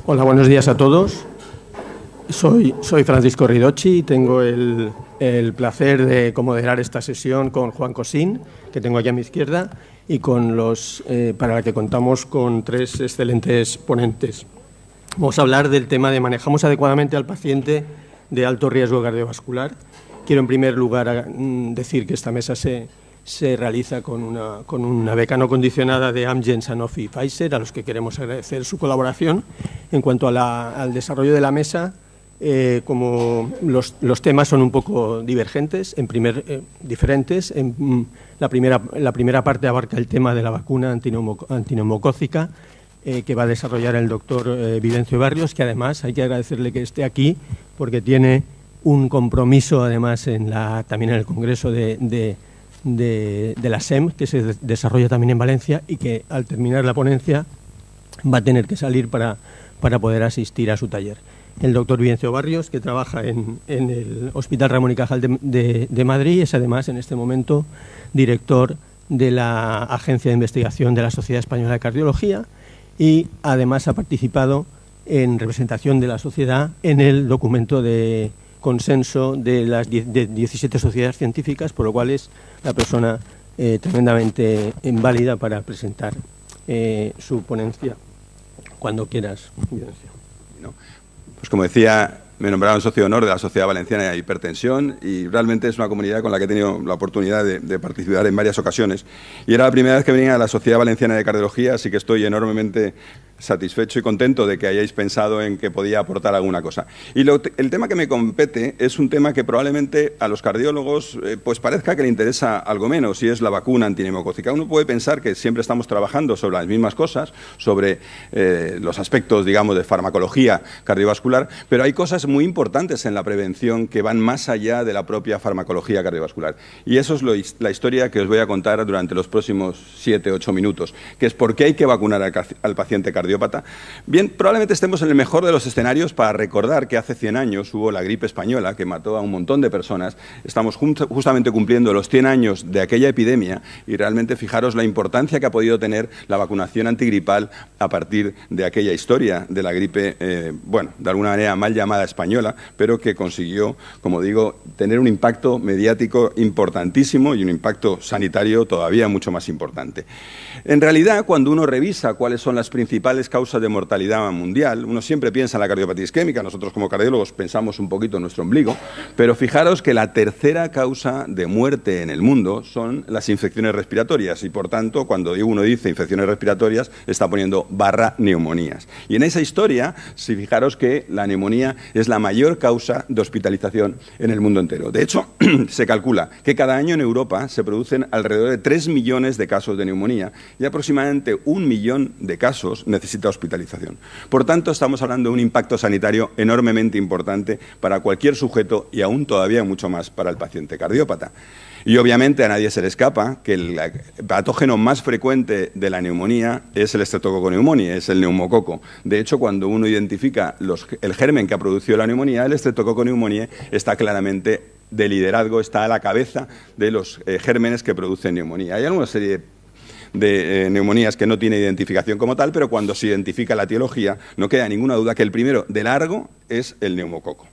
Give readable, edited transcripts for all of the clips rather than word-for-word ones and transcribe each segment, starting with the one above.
Hola, buenos días a todos. Soy Francisco Ridocci y tengo el placer de comoderar esta sesión con Juan Cosín, que tengo aquí a mi izquierda, y para la que contamos con tres excelentes ponentes. Vamos a hablar del tema de manejamos adecuadamente al paciente de alto riesgo cardiovascular. Quiero, en primer lugar, decir que esta mesa se realiza con una beca no condicionada de Amgen, Sanofi y Pfizer, a los que queremos agradecer su colaboración. En cuanto al desarrollo de la mesa, como los temas son un poco diferentes, la primera parte abarca el tema de la vacuna antineumocócica, que va a desarrollar el doctor Vivencio Barrios, que además hay que agradecerle que esté aquí porque tiene un compromiso además también en el Congreso de la SEM, que se desarrolla también en Valencia, y que al terminar la ponencia va a tener que salir para poder asistir a su taller. El doctor Vivencio Barrios, que trabaja en el Hospital Ramón y Cajal de Madrid, es además en este momento director de la Agencia de Investigación de la Sociedad Española de Cardiología, y además ha participado en representación de la sociedad en el documento de consenso de las 17 sociedades científicas, por lo cual es la persona tremendamente válida para presentar su ponencia. Cuando quieras, Vivencio. Pues como decía, me nombraron socio de honor de la Sociedad Valenciana de Hipertensión y realmente es una comunidad con la que he tenido la oportunidad de participar en varias ocasiones. Y era la primera vez que venía a la Sociedad Valenciana de Cardiología, así que estoy enormemente satisfecho y contento de que hayáis pensado en que podía aportar alguna cosa. Y el tema que me compete es un tema que probablemente a los cardiólogos pues parezca que le interesa algo menos, y es la vacuna antineumocócica. Uno puede pensar que siempre estamos trabajando sobre las mismas cosas, sobre los aspectos, digamos, de farmacología cardiovascular, pero hay cosas muy importantes en la prevención que van más allá de la propia farmacología cardiovascular. Y eso es la historia que os voy a contar durante los próximos 7-8 minutos, que es por qué hay que vacunar al paciente cardiópata. Bien, probablemente estemos en el mejor de los escenarios para recordar que hace 100 años hubo la gripe española que mató a un montón de personas. Estamos justamente cumpliendo los 100 años de aquella epidemia y realmente fijaros la importancia que ha podido tener la vacunación antigripal a partir de aquella historia de la gripe, bueno, de alguna manera mal llamada española, pero que consiguió, como digo, tener un impacto mediático importantísimo y un impacto sanitario todavía mucho más importante. En realidad, cuando uno revisa cuáles son las principales causas de mortalidad mundial, uno siempre piensa en la cardiopatía isquémica. Nosotros como cardiólogos pensamos un poquito en nuestro ombligo, pero fijaros que la tercera causa de muerte en el mundo son las infecciones respiratorias y, por tanto, cuando uno dice infecciones respiratorias, está poniendo neumonías. Y en esa historia, si fijaros que la neumonía es la mayor causa de hospitalización en el mundo entero. De hecho, se calcula que cada año en Europa se producen alrededor de 3 millones de casos de neumonía y aproximadamente 1 millón de casos necesita hospitalización. Por tanto, estamos hablando de un impacto sanitario enormemente importante para cualquier sujeto y aún todavía mucho más para el paciente cardiópata. Y obviamente a nadie se le escapa que el patógeno más frecuente de la neumonía es el Streptococcus pneumoniae, es el neumococo. De hecho, cuando uno identifica el germen que ha producido la neumonía, el Streptococcus pneumoniae está claramente de liderazgo, está a la cabeza de los gérmenes que producen neumonía. Hay alguna serie de neumonías que no tiene identificación como tal, pero cuando se identifica la etiología no queda ninguna duda que el primero de largo es el neumococo.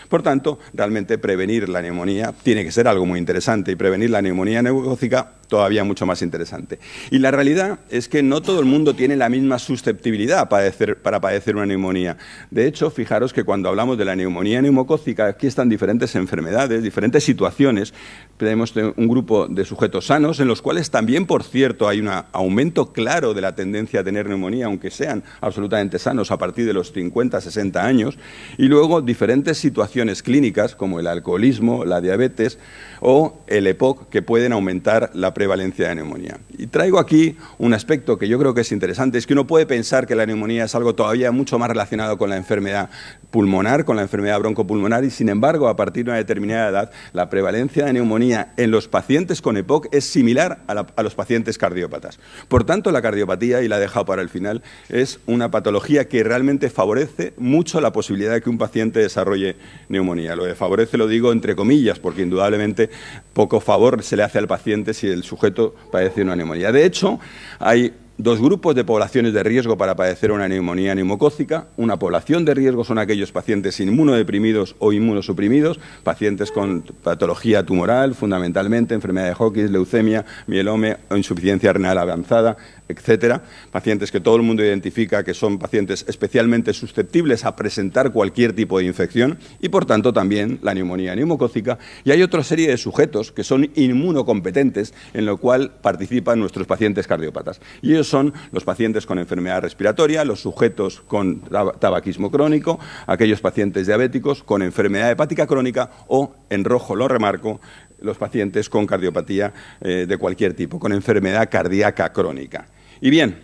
Por tanto, realmente prevenir la neumonía tiene que ser algo muy interesante y prevenir la neumonía neumocócica todavía mucho más interesante. Y la realidad es que no todo el mundo tiene la misma susceptibilidad para padecer una neumonía. De hecho, fijaros que cuando hablamos de la neumonía neumocócica, aquí están diferentes enfermedades, diferentes situaciones. Tenemos un grupo de sujetos sanos en los cuales también, por cierto, hay un aumento claro de la tendencia a tener neumonía, aunque sean absolutamente sanos a partir de los 50, 60 años. Y luego diferentes situaciones clínicas como el alcoholismo, la diabetes o el EPOC, que pueden aumentar la prevalencia de neumonía. Y traigo aquí un aspecto que yo creo que es interesante, es que uno puede pensar que la neumonía es algo todavía mucho más relacionado con la enfermedad pulmonar, con la enfermedad broncopulmonar, y sin embargo, a partir de una determinada edad, la prevalencia de neumonía en los pacientes con EPOC es similar a los pacientes cardiópatas. Por tanto, la cardiopatía, y la he dejado para el final, es una patología que realmente favorece mucho la posibilidad de que un paciente desarrolle neumonía. Lo de favorece lo digo entre comillas, porque indudablemente poco favor se le hace al paciente si el sujeto padece una neumonía. De hecho, hay dos grupos de poblaciones de riesgo para padecer una neumonía neumocócica. Una población de riesgo son aquellos pacientes inmunodeprimidos o inmunosuprimidos, pacientes con patología tumoral, fundamentalmente enfermedad de Hodgkin, leucemia, mieloma o insuficiencia renal avanzada, etcétera. Pacientes que todo el mundo identifica que son pacientes especialmente susceptibles a presentar cualquier tipo de infección y, por tanto, también la neumonía neumocócica. Y hay otra serie de sujetos que son inmunocompetentes, en lo cual participan nuestros pacientes cardiópatas. Y ellos son los pacientes con enfermedad respiratoria, los sujetos con tabaquismo crónico, aquellos pacientes diabéticos con enfermedad hepática crónica o, en rojo lo remarco, los pacientes con cardiopatía de cualquier tipo, con enfermedad cardíaca crónica. Y bien,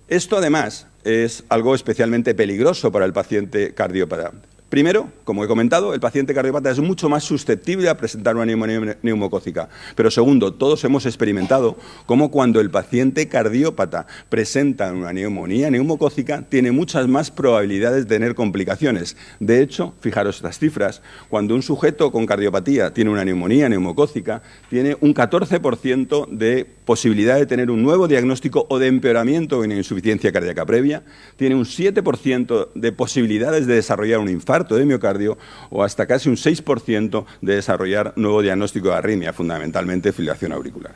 esto además es algo especialmente peligroso para el paciente cardiópata. Primero, como he comentado, el paciente cardiópata es mucho más susceptible a presentar una neumonía neumocócica. Pero segundo, todos hemos experimentado cómo cuando el paciente cardiópata presenta una neumonía neumocócica tiene muchas más probabilidades de tener complicaciones. De hecho, fijaros estas cifras, cuando un sujeto con cardiopatía tiene una neumonía neumocócica, tiene un 14% de posibilidad de tener un nuevo diagnóstico o de empeoramiento en insuficiencia cardíaca previa, tiene un 7% de posibilidades de desarrollar un infarto de miocardio o hasta casi un 6% de desarrollar nuevo diagnóstico de arritmia, fundamentalmente fibrilación auricular.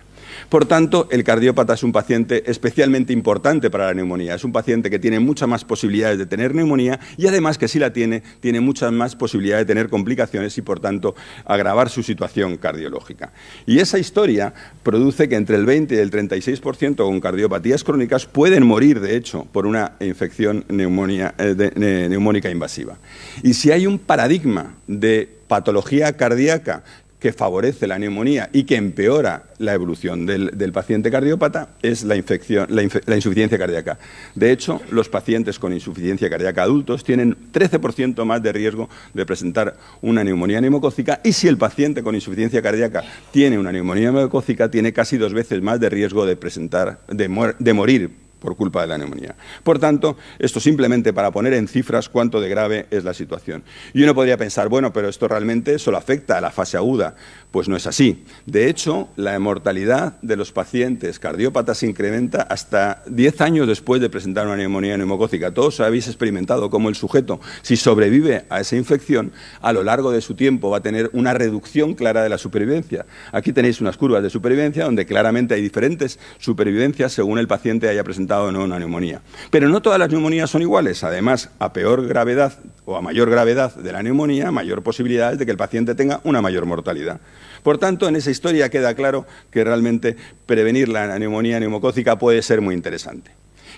Por tanto, el cardiópata es un paciente especialmente importante para la neumonía. Es un paciente que tiene muchas más posibilidades de tener neumonía y además que si la tiene muchas más posibilidades de tener complicaciones y, por tanto, agravar su situación cardiológica. Y esa historia produce que entre el 20 y el 36% con cardiopatías crónicas pueden morir, de hecho, por una infección neumónica invasiva. Y si hay un paradigma de patología cardíaca que favorece la neumonía y que empeora la evolución del paciente cardiópata, es la insuficiencia cardíaca. De hecho, los pacientes con insuficiencia cardíaca adultos tienen 13% más de riesgo de presentar una neumonía neumocócica y si el paciente con insuficiencia cardíaca tiene una neumonía neumocócica, tiene casi 2 veces más de riesgo de morir por culpa de la neumonía. Por tanto, esto simplemente para poner en cifras cuánto de grave es la situación. Y uno podría pensar, bueno, pero esto realmente solo afecta a la fase aguda. Pues no es así. De hecho, la mortalidad de los pacientes cardiópatas se incrementa hasta 10 años después de presentar una neumonía neumocócica. Todos habéis experimentado cómo el sujeto, si sobrevive a esa infección, a lo largo de su tiempo va a tener una reducción clara de la supervivencia. Aquí tenéis unas curvas de supervivencia donde claramente hay diferentes supervivencias según el paciente haya presentado o no una neumonía. Pero no todas las neumonías son iguales. Además, a peor gravedad o a mayor gravedad de la neumonía, mayor posibilidad de que el paciente tenga una mayor mortalidad. Por tanto, en esa historia queda claro que realmente prevenir la neumonía neumocócica puede ser muy interesante.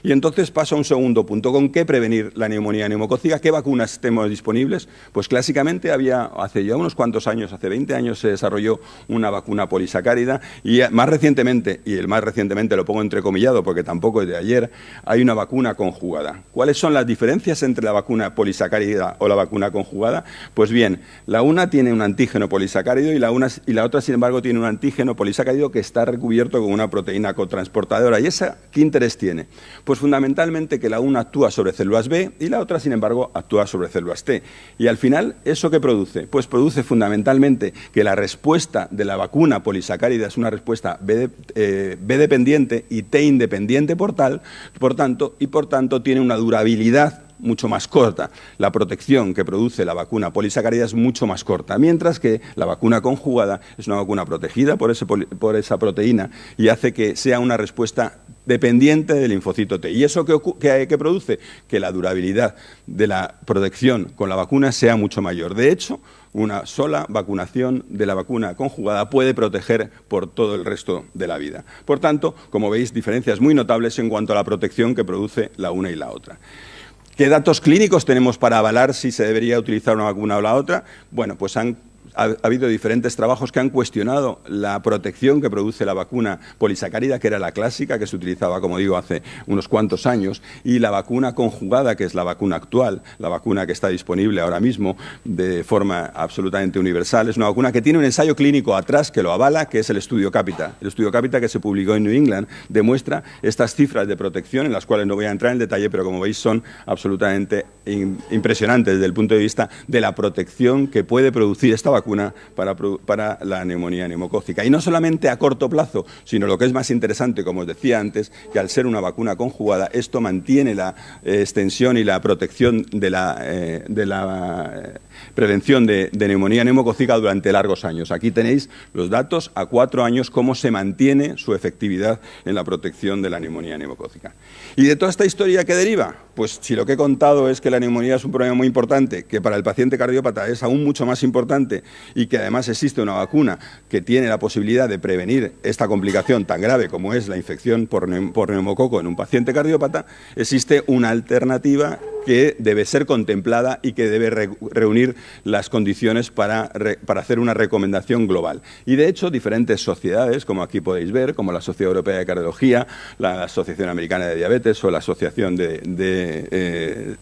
Y entonces paso a un segundo punto. ¿Con qué prevenir la neumonía neumocócica? ¿Qué vacunas tenemos disponibles? Pues clásicamente hace ya unos cuantos años, hace 20 años, se desarrolló una vacuna polisacárida y más recientemente, y el más recientemente lo pongo entrecomillado porque tampoco es de ayer, hay una vacuna conjugada. ¿Cuáles son las diferencias entre la vacuna polisacárida o la vacuna conjugada? Pues bien, la una tiene un antígeno polisacárido y la otra, sin embargo, tiene un antígeno polisacárido que está recubierto con una proteína cotransportadora. ¿Y esa qué interés tiene? Pues fundamentalmente que la una actúa sobre células B y la otra, sin embargo, actúa sobre células T. Y al final, ¿eso qué produce? Pues produce fundamentalmente que la respuesta de la vacuna polisacárida es una respuesta B dependiente y T independiente por tanto, tiene una durabilidad mucho más corta. La protección que produce la vacuna polisacárida es mucho más corta, mientras que la vacuna conjugada es una vacuna protegida por esa proteína y hace que sea una respuesta dependiente del linfocito T. ¿Y eso qué produce? Que la durabilidad de la protección con la vacuna sea mucho mayor. De hecho, una sola vacunación de la vacuna conjugada puede proteger por todo el resto de la vida. Por tanto, como veis, diferencias muy notables en cuanto a la protección que produce la una y la otra. ¿Qué datos clínicos tenemos para avalar si se debería utilizar una vacuna o la otra? Bueno, pues ha habido diferentes trabajos que han cuestionado la protección que produce la vacuna polisacárida, que era la clásica, que se utilizaba, como digo, hace unos cuantos años, y la vacuna conjugada, que es la vacuna actual, la vacuna que está disponible ahora mismo de forma absolutamente universal. Es una vacuna que tiene un ensayo clínico atrás que lo avala, que es el estudio CAPITA. El estudio CAPITA, que se publicó en New England, demuestra estas cifras de protección, en las cuales no voy a entrar en detalle, pero como veis son absolutamente impresionantes desde el punto de vista de la protección que puede producir esta vacuna vacuna para la neumonía neumocócica. Y no solamente a corto plazo, sino lo que es más interesante, como os decía antes, que al ser una vacuna conjugada, esto mantiene la extensión y la protección de la prevención de neumonía neumocócica durante largos años. Aquí tenéis los datos a 4 años, cómo se mantiene su efectividad en la protección de la neumonía neumocócica. ¿Y de toda esta historia qué deriva? Pues si lo que he contado es que la neumonía es un problema muy importante, que para el paciente cardiópata es aún mucho más importante y que además existe una vacuna que tiene la posibilidad de prevenir esta complicación tan grave como es la infección por neumococo en un paciente cardiópata, existe una alternativa que debe ser contemplada y que debe reunir las condiciones para hacer una recomendación global. Y de hecho, diferentes sociedades, como aquí podéis ver, como la Sociedad Europea de Cardiología, la Asociación Americana de Diabetes o la Asociación de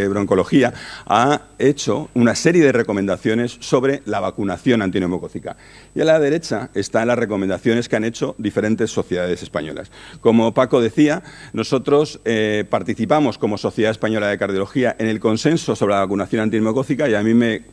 Broncología, ha hecho una serie de recomendaciones sobre la vacunación antineumocócica. Y a la derecha están las recomendaciones que han hecho diferentes sociedades españolas. Como Paco decía, nosotros participamos como Sociedad Española de Cardiología en el consenso sobre la vacunación antineumocócica y a mí me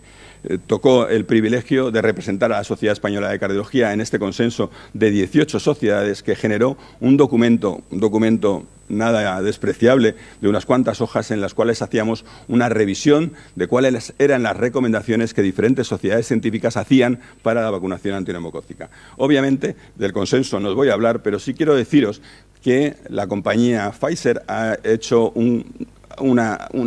tocó el privilegio de representar a la Sociedad Española de Cardiología en este consenso de 18 sociedades que generó un documento nada despreciable, de unas cuantas hojas en las cuales hacíamos una revisión de cuáles eran las recomendaciones que diferentes sociedades científicas hacían para la vacunación antineumocócica. Obviamente, del consenso no os voy a hablar, pero sí quiero deciros que la compañía Pfizer ha hecho un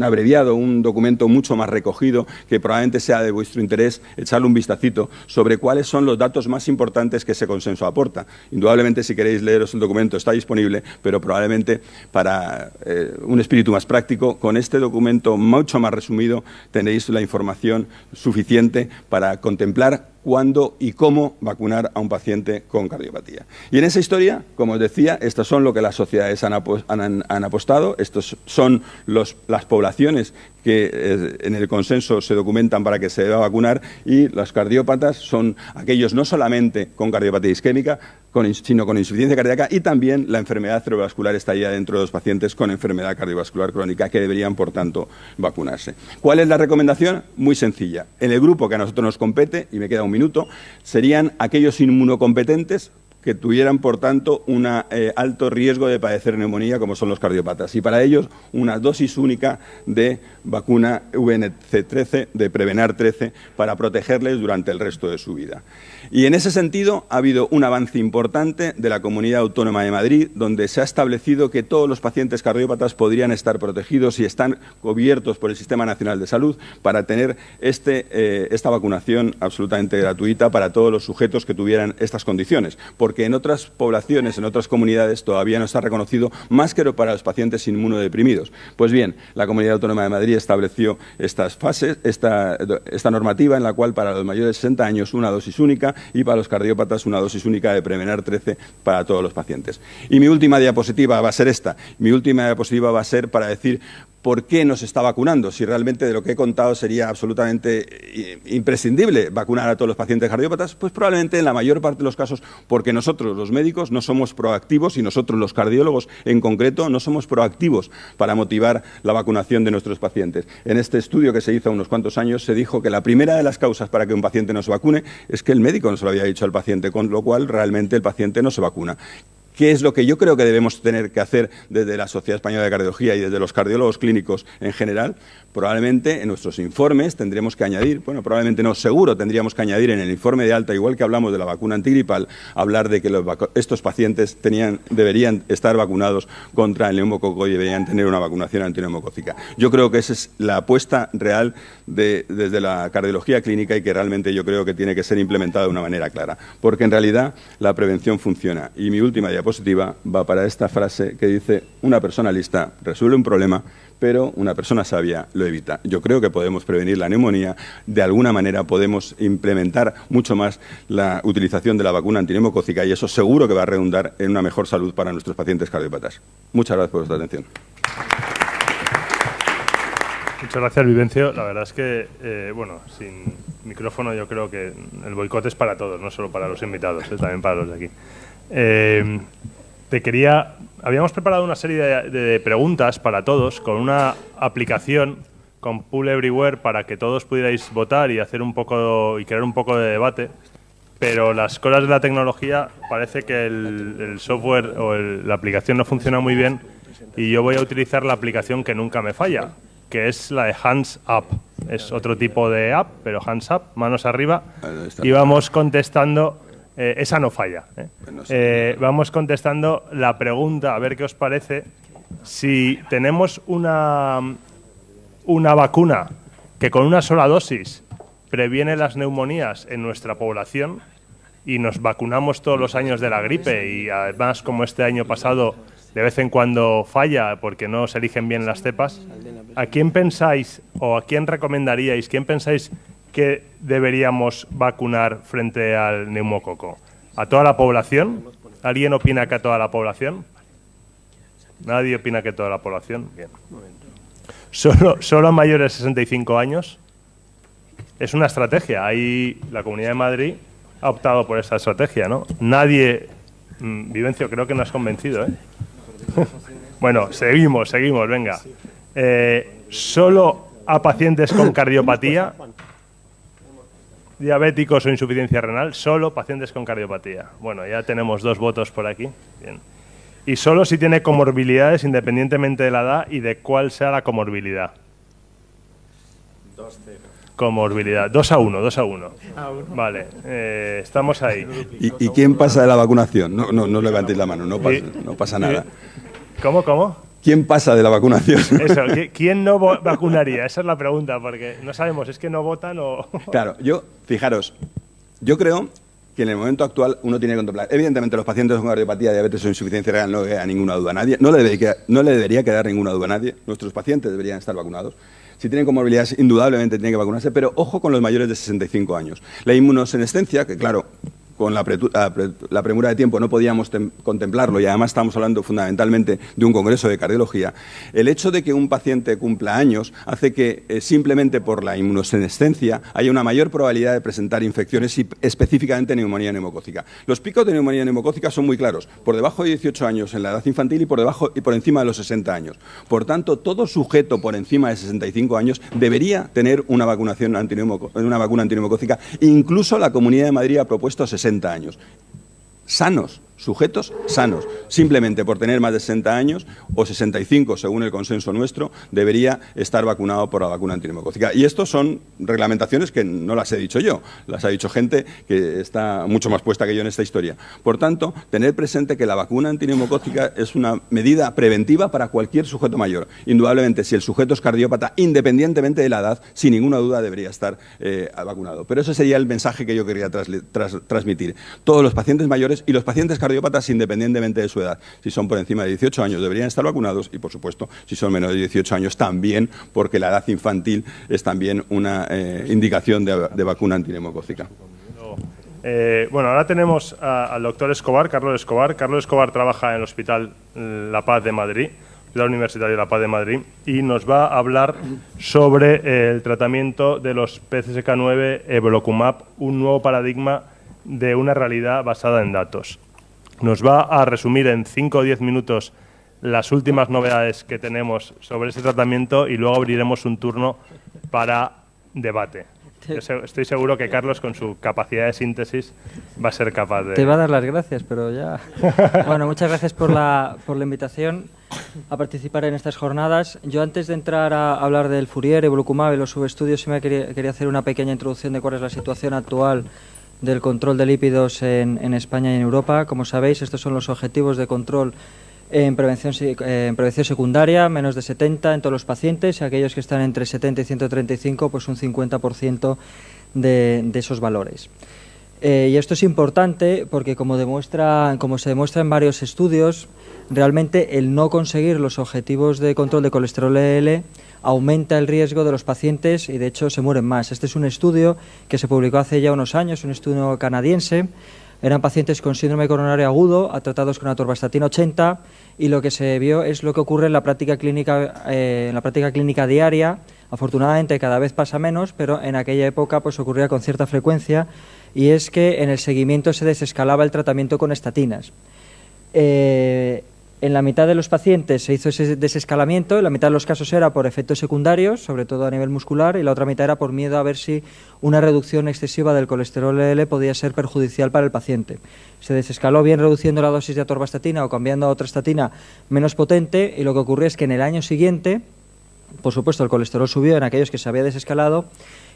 abreviado, un documento mucho más recogido, que probablemente sea de vuestro interés echarle un vistacito sobre cuáles son los datos más importantes que ese consenso aporta. Indudablemente, si queréis leeros el documento, está disponible, pero probablemente para un espíritu más práctico, con este documento mucho más resumido, tenéis la información suficiente para contemplar cuándo y cómo vacunar a un paciente con cardiopatía. Y en esa historia, como os decía, estas son lo que las sociedades han apostado, estos son las poblaciones que en el consenso se documentan para que se deba vacunar, y los cardiópatas son aquellos no solamente con cardiopatía isquémica, sino con insuficiencia cardíaca, y también la enfermedad cerebrovascular estaría dentro de los pacientes con enfermedad cardiovascular crónica, que deberían, por tanto, vacunarse. ¿Cuál es la recomendación? Muy sencilla. En el grupo que a nosotros nos compete, y me queda un minuto, serían aquellos inmunocompetentes que tuvieran, por tanto, un alto riesgo de padecer neumonía, como son los cardiópatas. Y para ellos, una dosis única de vacuna VNC-13, de Prevenar 13, para protegerles durante el resto de su vida. Y en ese sentido ha habido un avance importante de la Comunidad Autónoma de Madrid, donde se ha establecido que todos los pacientes cardiópatas podrían estar protegidos y están cubiertos por el Sistema Nacional de Salud para tener esta vacunación absolutamente gratuita para todos los sujetos que tuvieran estas condiciones, porque en otras poblaciones, en otras comunidades, todavía no está reconocido, más que para los pacientes inmunodeprimidos. Pues bien, la Comunidad Autónoma de Madrid estableció estas fases, esta normativa en la cual para los mayores de 60 años una dosis única, y para los cardiópatas una dosis única de Prevenar 13 para todos los pacientes. Y mi última diapositiva va a ser esta. Mi última diapositiva va a ser para decir por qué no se está vacunando, si realmente de lo que he contado sería absolutamente imprescindible vacunar a todos los pacientes cardiópatas. Pues probablemente en la mayor parte de los casos porque nosotros los médicos no somos proactivos, y nosotros los cardiólogos en concreto no somos proactivos para motivar la vacunación de nuestros pacientes. En este estudio que se hizo hace unos cuantos años se dijo que la primera de las causas para que un paciente no se vacune es que el médico no se lo había dicho al paciente, con lo cual realmente el paciente no se vacuna. ¿Qué es lo que yo creo que debemos tener que hacer desde la Sociedad Española de Cardiología y desde los cardiólogos clínicos en general? Probablemente en nuestros informes tendremos que añadir, bueno, probablemente no, seguro tendríamos que añadir en el informe de alta, igual que hablamos de la vacuna antigripal, hablar de que estos pacientes deberían estar vacunados contra el neumococo y deberían tener una vacunación antineumocócica. Yo creo que esa es la apuesta real desde la cardiología clínica, y que realmente yo creo que tiene que ser implementada de una manera clara, porque en realidad la prevención funciona. Y mi última diapositiva va para esta frase que dice: una persona lista resuelve un problema, pero una persona sabia lo evita. Yo creo que podemos prevenir la neumonía, de alguna manera podemos implementar mucho más la utilización de la vacuna antineumocócica, y eso seguro que va a redundar en una mejor salud para nuestros pacientes cardiópatas. Muchas gracias por vuestra atención. Muchas gracias, Vivencio. La verdad es que, bueno, sin micrófono yo creo que el boicot es para todos, no solo para los invitados, también para los de aquí. Habíamos preparado una serie de preguntas para todos con una aplicación con Pool Everywhere para que todos pudierais votar y hacer un poco y crear un poco de debate, pero las cosas de la tecnología parece que el software o la aplicación no funciona muy bien y yo voy a utilizar la aplicación que nunca me falla, que es la de Hands Up. Es otro tipo de app, pero Hands Up, manos arriba, y vamos contestando. Esa no falla. Vamos contestando la pregunta, a ver qué os parece. Si tenemos una vacuna que con una sola dosis previene las neumonías en nuestra población y nos vacunamos todos los años de la gripe y además, como este año pasado, de vez en cuando falla porque no se eligen bien las cepas, ¿a quién pensáis o a quién recomendaríais, quién pensáis que deberíamos vacunar frente al neumococo? ¿A toda la población? ¿Alguien opina que a toda la población? ¿Nadie opina que toda la población? Bien. ¿Solo a mayores de 65 años? Es una estrategia. Ahí la Comunidad de Madrid ha optado por esta estrategia, ¿no? Nadie... Vivencio, creo que no has convencido, ¿eh? Bueno, seguimos, venga. ¿Solo a pacientes con cardiopatía? ¿Diabéticos o insuficiencia renal? Solo pacientes con cardiopatía. Bueno, ya tenemos 2 votos por aquí. Bien. Y solo si tiene comorbilidades, independientemente de la edad y de cuál sea la comorbilidad. 2-0. Comorbilidad. 2-1. Vale, estamos ahí. ¿Y quién pasa de la vacunación? No levantéis la mano, no pasa nada. ¿Cómo? ¿Quién pasa de la vacunación? Eso, ¿quién no vacunaría? Esa es la pregunta, porque no sabemos, es que no votan o... Claro, fijaros, yo creo que en el momento actual uno tiene que contemplar. Evidentemente, los pacientes con cardiopatía, diabetes o insuficiencia renal no queda ninguna duda a nadie. No le debería quedar ninguna duda a nadie. Nuestros pacientes deberían estar vacunados. Si tienen comorbilidades, indudablemente tienen que vacunarse, pero ojo con los mayores de 65 años. La inmunosenescencia, que claro, con la premura de tiempo no podíamos contemplarlo y además estamos hablando fundamentalmente de un congreso de cardiología, el hecho de que un paciente cumpla años hace que simplemente por la inmunosenescencia haya una mayor probabilidad de presentar infecciones y específicamente neumonía neumocócica. Los picos de neumonía neumocócica son muy claros, por debajo de 18 años en la edad infantil y por encima de los 60 años. Por tanto, todo sujeto por encima de 65 años debería tener una vacuna antineumocócica. Incluso la Comunidad de Madrid ha propuesto 60 años. Sanos, sujetos sanos. Simplemente por tener más de 60 años o 65, según el consenso nuestro, debería estar vacunado por la vacuna antineumocócica. Y estos son reglamentaciones que no las he dicho yo, las ha dicho gente que está mucho más puesta que yo en esta historia. Por tanto, tener presente que la vacuna antineumocócica es una medida preventiva para cualquier sujeto mayor. Indudablemente, si el sujeto es cardiópata, independientemente de la edad, sin ninguna duda debería estar vacunado. Pero ese sería el mensaje que yo quería transmitir. Todos los pacientes mayores y los pacientes cardiópatas, independientemente de su edad, si son por encima de 18 años, deberían estar vacunados y, por supuesto, si son menos de 18 años, también, porque la edad infantil es también una indicación de vacuna antineumocócica. Bueno, ahora tenemos al doctor Escobar, Carlos Escobar. Carlos Escobar trabaja en el Hospital La Paz de Madrid, Hospital Universitario La Paz de Madrid, y nos va a hablar sobre el tratamiento de los PCSK9 Evolocumab, un nuevo paradigma de una realidad basada en datos. Nos va a resumir en 5 o 10 minutos las últimas novedades que tenemos sobre ese tratamiento y luego abriremos un turno para debate. Estoy seguro que Carlos, con su capacidad de síntesis, va a ser capaz de... Te va a dar las gracias, pero ya... Bueno, muchas gracias por la invitación a participar en estas jornadas. Yo, antes de entrar a hablar del Fourier, Evolocumab y los subestudios, sí me quería hacer una pequeña introducción de cuál es la situación actual del control de lípidos en España y en Europa. Como sabéis, estos son los objetivos de control en prevención secundaria, menos de 70 en todos los pacientes, y aquellos que están entre 70 y 135, pues un 50% de esos valores. Y esto es importante porque, como se demuestra en varios estudios, realmente el no conseguir los objetivos de control de colesterol LDL aumenta el riesgo de los pacientes y, de hecho, se mueren más. Este es un estudio que se publicó hace ya unos años, un estudio canadiense. Eran pacientes con síndrome coronario agudo, tratados con atorvastatina 80, y lo que se vio es lo que ocurre en la práctica clínica diaria. Afortunadamente cada vez pasa menos, pero en aquella época pues ocurría con cierta frecuencia, y es que en el seguimiento se desescalaba el tratamiento con estatinas. En la mitad de los pacientes se hizo ese desescalamiento, en la mitad de los casos era por efectos secundarios, sobre todo a nivel muscular, y la otra mitad era por miedo a ver si una reducción excesiva del colesterol LDL podía ser perjudicial para el paciente. Se desescaló bien reduciendo la dosis de atorvastatina o cambiando a otra estatina menos potente, y lo que ocurrió es que en el año siguiente, por supuesto, el colesterol subió en aquellos que se había desescalado,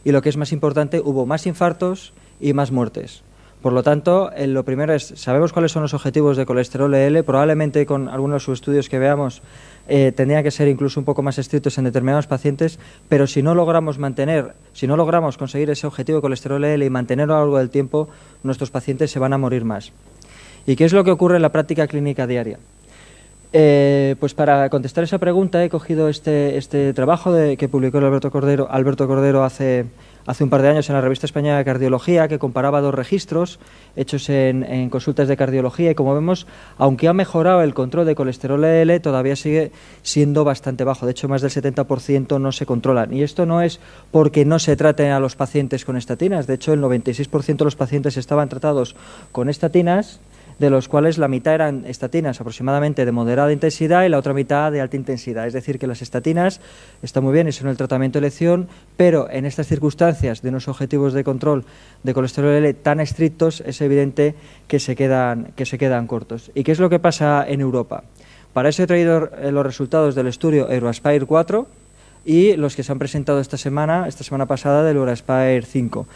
y lo que es más importante, hubo más infartos y más muertes. Por lo tanto, lo primero es, sabemos cuáles son los objetivos de colesterol LDL, probablemente con algunos de los estudios que veamos tendría que ser incluso un poco más estrictos en determinados pacientes, pero si no logramos conseguir ese objetivo de colesterol LDL y mantenerlo a lo largo del tiempo, nuestros pacientes se van a morir más. ¿Y qué es lo que ocurre en la práctica clínica diaria? Pues para contestar esa pregunta he cogido este trabajo que publicó Alberto Cordero hace un par de años en la Revista Española de Cardiología, que comparaba dos registros hechos en consultas de cardiología, y como vemos, aunque ha mejorado el control de colesterol LDL, todavía sigue siendo bastante bajo. De hecho, más del 70% no se controlan. Y esto no es porque no se traten a los pacientes con estatinas. De hecho, el 96% de los pacientes estaban tratados con estatinas, de los cuales la mitad eran estatinas aproximadamente de moderada intensidad y la otra mitad de alta intensidad. Es decir, que las estatinas están muy bien y son el tratamiento de elección, pero en estas circunstancias de unos objetivos de control de colesterol LDL tan estrictos, es evidente que se quedan cortos. ¿Y qué es lo que pasa en Europa? Para eso he traído los resultados del estudio EUROASPIRE 4 y los que se han presentado esta semana pasada del EUROASPIRE 5.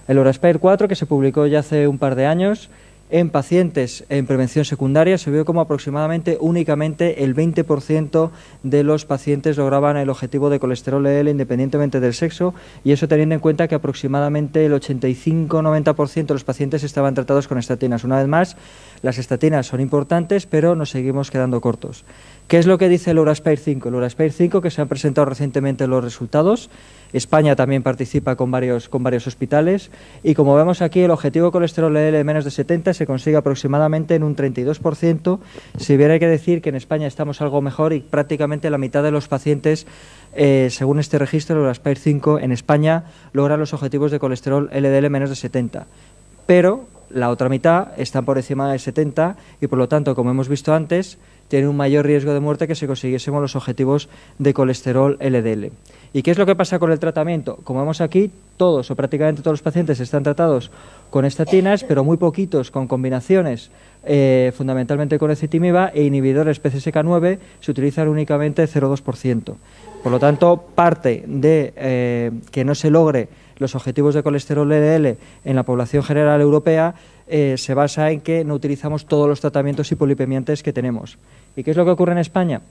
El EUROASPIRE 4, que se publicó ya hace un par de años, en pacientes en prevención secundaria se vio como aproximadamente únicamente el 20% de los pacientes lograban el objetivo de colesterol LDL independientemente del sexo, y eso teniendo en cuenta que aproximadamente el 85-90% de los pacientes estaban tratados con estatinas. Una vez más, las estatinas son importantes, pero nos seguimos quedando cortos. ¿Qué es lo que dice el EUROASPIRE 5? El EUROASPIRE 5, que se han presentado recientemente los resultados. España también participa con varios hospitales, y como vemos aquí, el objetivo de colesterol LDL de menos de 70 se consigue aproximadamente en un 32%. Si hubiera que decir que en España estamos algo mejor, y prácticamente la mitad de los pacientes, según este registro, el EUROASPIRE 5, en España logran los objetivos de colesterol LDL menos de 70. Pero la otra mitad están por encima de 70 y, por lo tanto, como hemos visto antes, tiene un mayor riesgo de muerte que si consiguiésemos los objetivos de colesterol LDL. ¿Y qué es lo que pasa con el tratamiento? Como vemos aquí, todos o prácticamente todos los pacientes están tratados con estatinas, pero muy poquitos con combinaciones, fundamentalmente con ezetimiba, e inhibidores PCSK9 se utilizan únicamente 0,2%. Por lo tanto, parte de que no se logre los objetivos de colesterol LDL en la población general europea se basa en que no utilizamos todos los tratamientos hipolipemiantes que tenemos. ¿Y qué es lo que ocurre en España?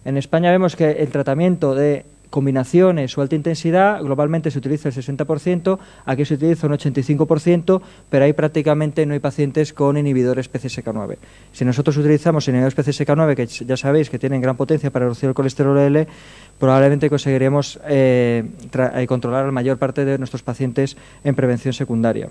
En España vemos que el tratamiento de combinaciones o alta intensidad globalmente se utiliza el 60%, aquí se utiliza un 85%, pero ahí prácticamente no hay pacientes con inhibidores PCSK9. Si nosotros utilizamos inhibidores PCSK9, que ya sabéis que tienen gran potencia para reducir el colesterol LDL, probablemente conseguiremos controlar a la mayor parte de nuestros pacientes en prevención secundaria.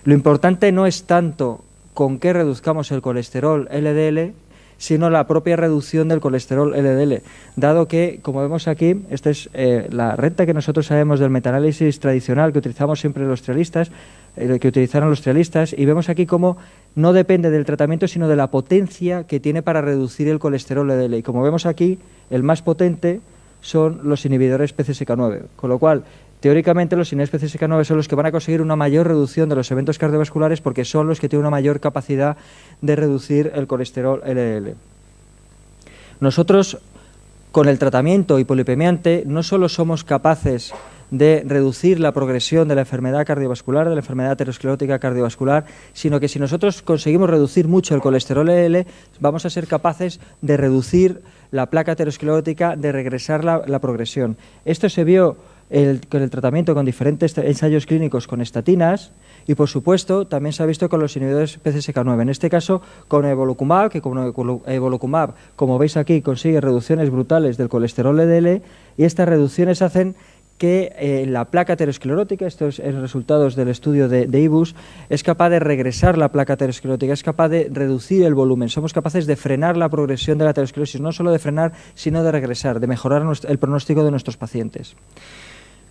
Lo importante no es tanto con qué reduzcamos el colesterol LDL, sino la propia reducción del colesterol LDL, dado que, como vemos aquí, esta es la recta que nosotros sabemos del metaanálisis tradicional que utilizamos siempre los trialistas, que utilizaron los trialistas, y vemos aquí cómo no depende del tratamiento, sino de la potencia que tiene para reducir el colesterol LDL. Y como vemos aquí, el más potente son los inhibidores PCSK9, con lo cual, teóricamente, los inhibidores PCSK9 son los que van a conseguir una mayor reducción de los eventos cardiovasculares porque son los que tienen una mayor capacidad de reducir el colesterol LDL. Nosotros, con el tratamiento hipolipemiante, no solo somos capaces de reducir la progresión de la enfermedad cardiovascular, de la enfermedad aterosclerótica cardiovascular, sino que si nosotros conseguimos reducir mucho el colesterol LDL, vamos a ser capaces de reducir la placa aterosclerótica, de regresar la progresión. Esto se vio con el tratamiento con diferentes ensayos clínicos con estatinas, y por supuesto también se ha visto con los inhibidores PCSK9, en este caso con evolocumab, que con evolocumab, como veis aquí, consigue reducciones brutales del colesterol LDL, y estas reducciones hacen que la placa aterosclerótica, estos resultados del estudio de IBUS, es capaz de regresar la placa aterosclerótica, es capaz de reducir el volumen, somos capaces de frenar la progresión de la aterosclerosis, no solo de frenar, sino de regresar, de mejorar el pronóstico de nuestros pacientes.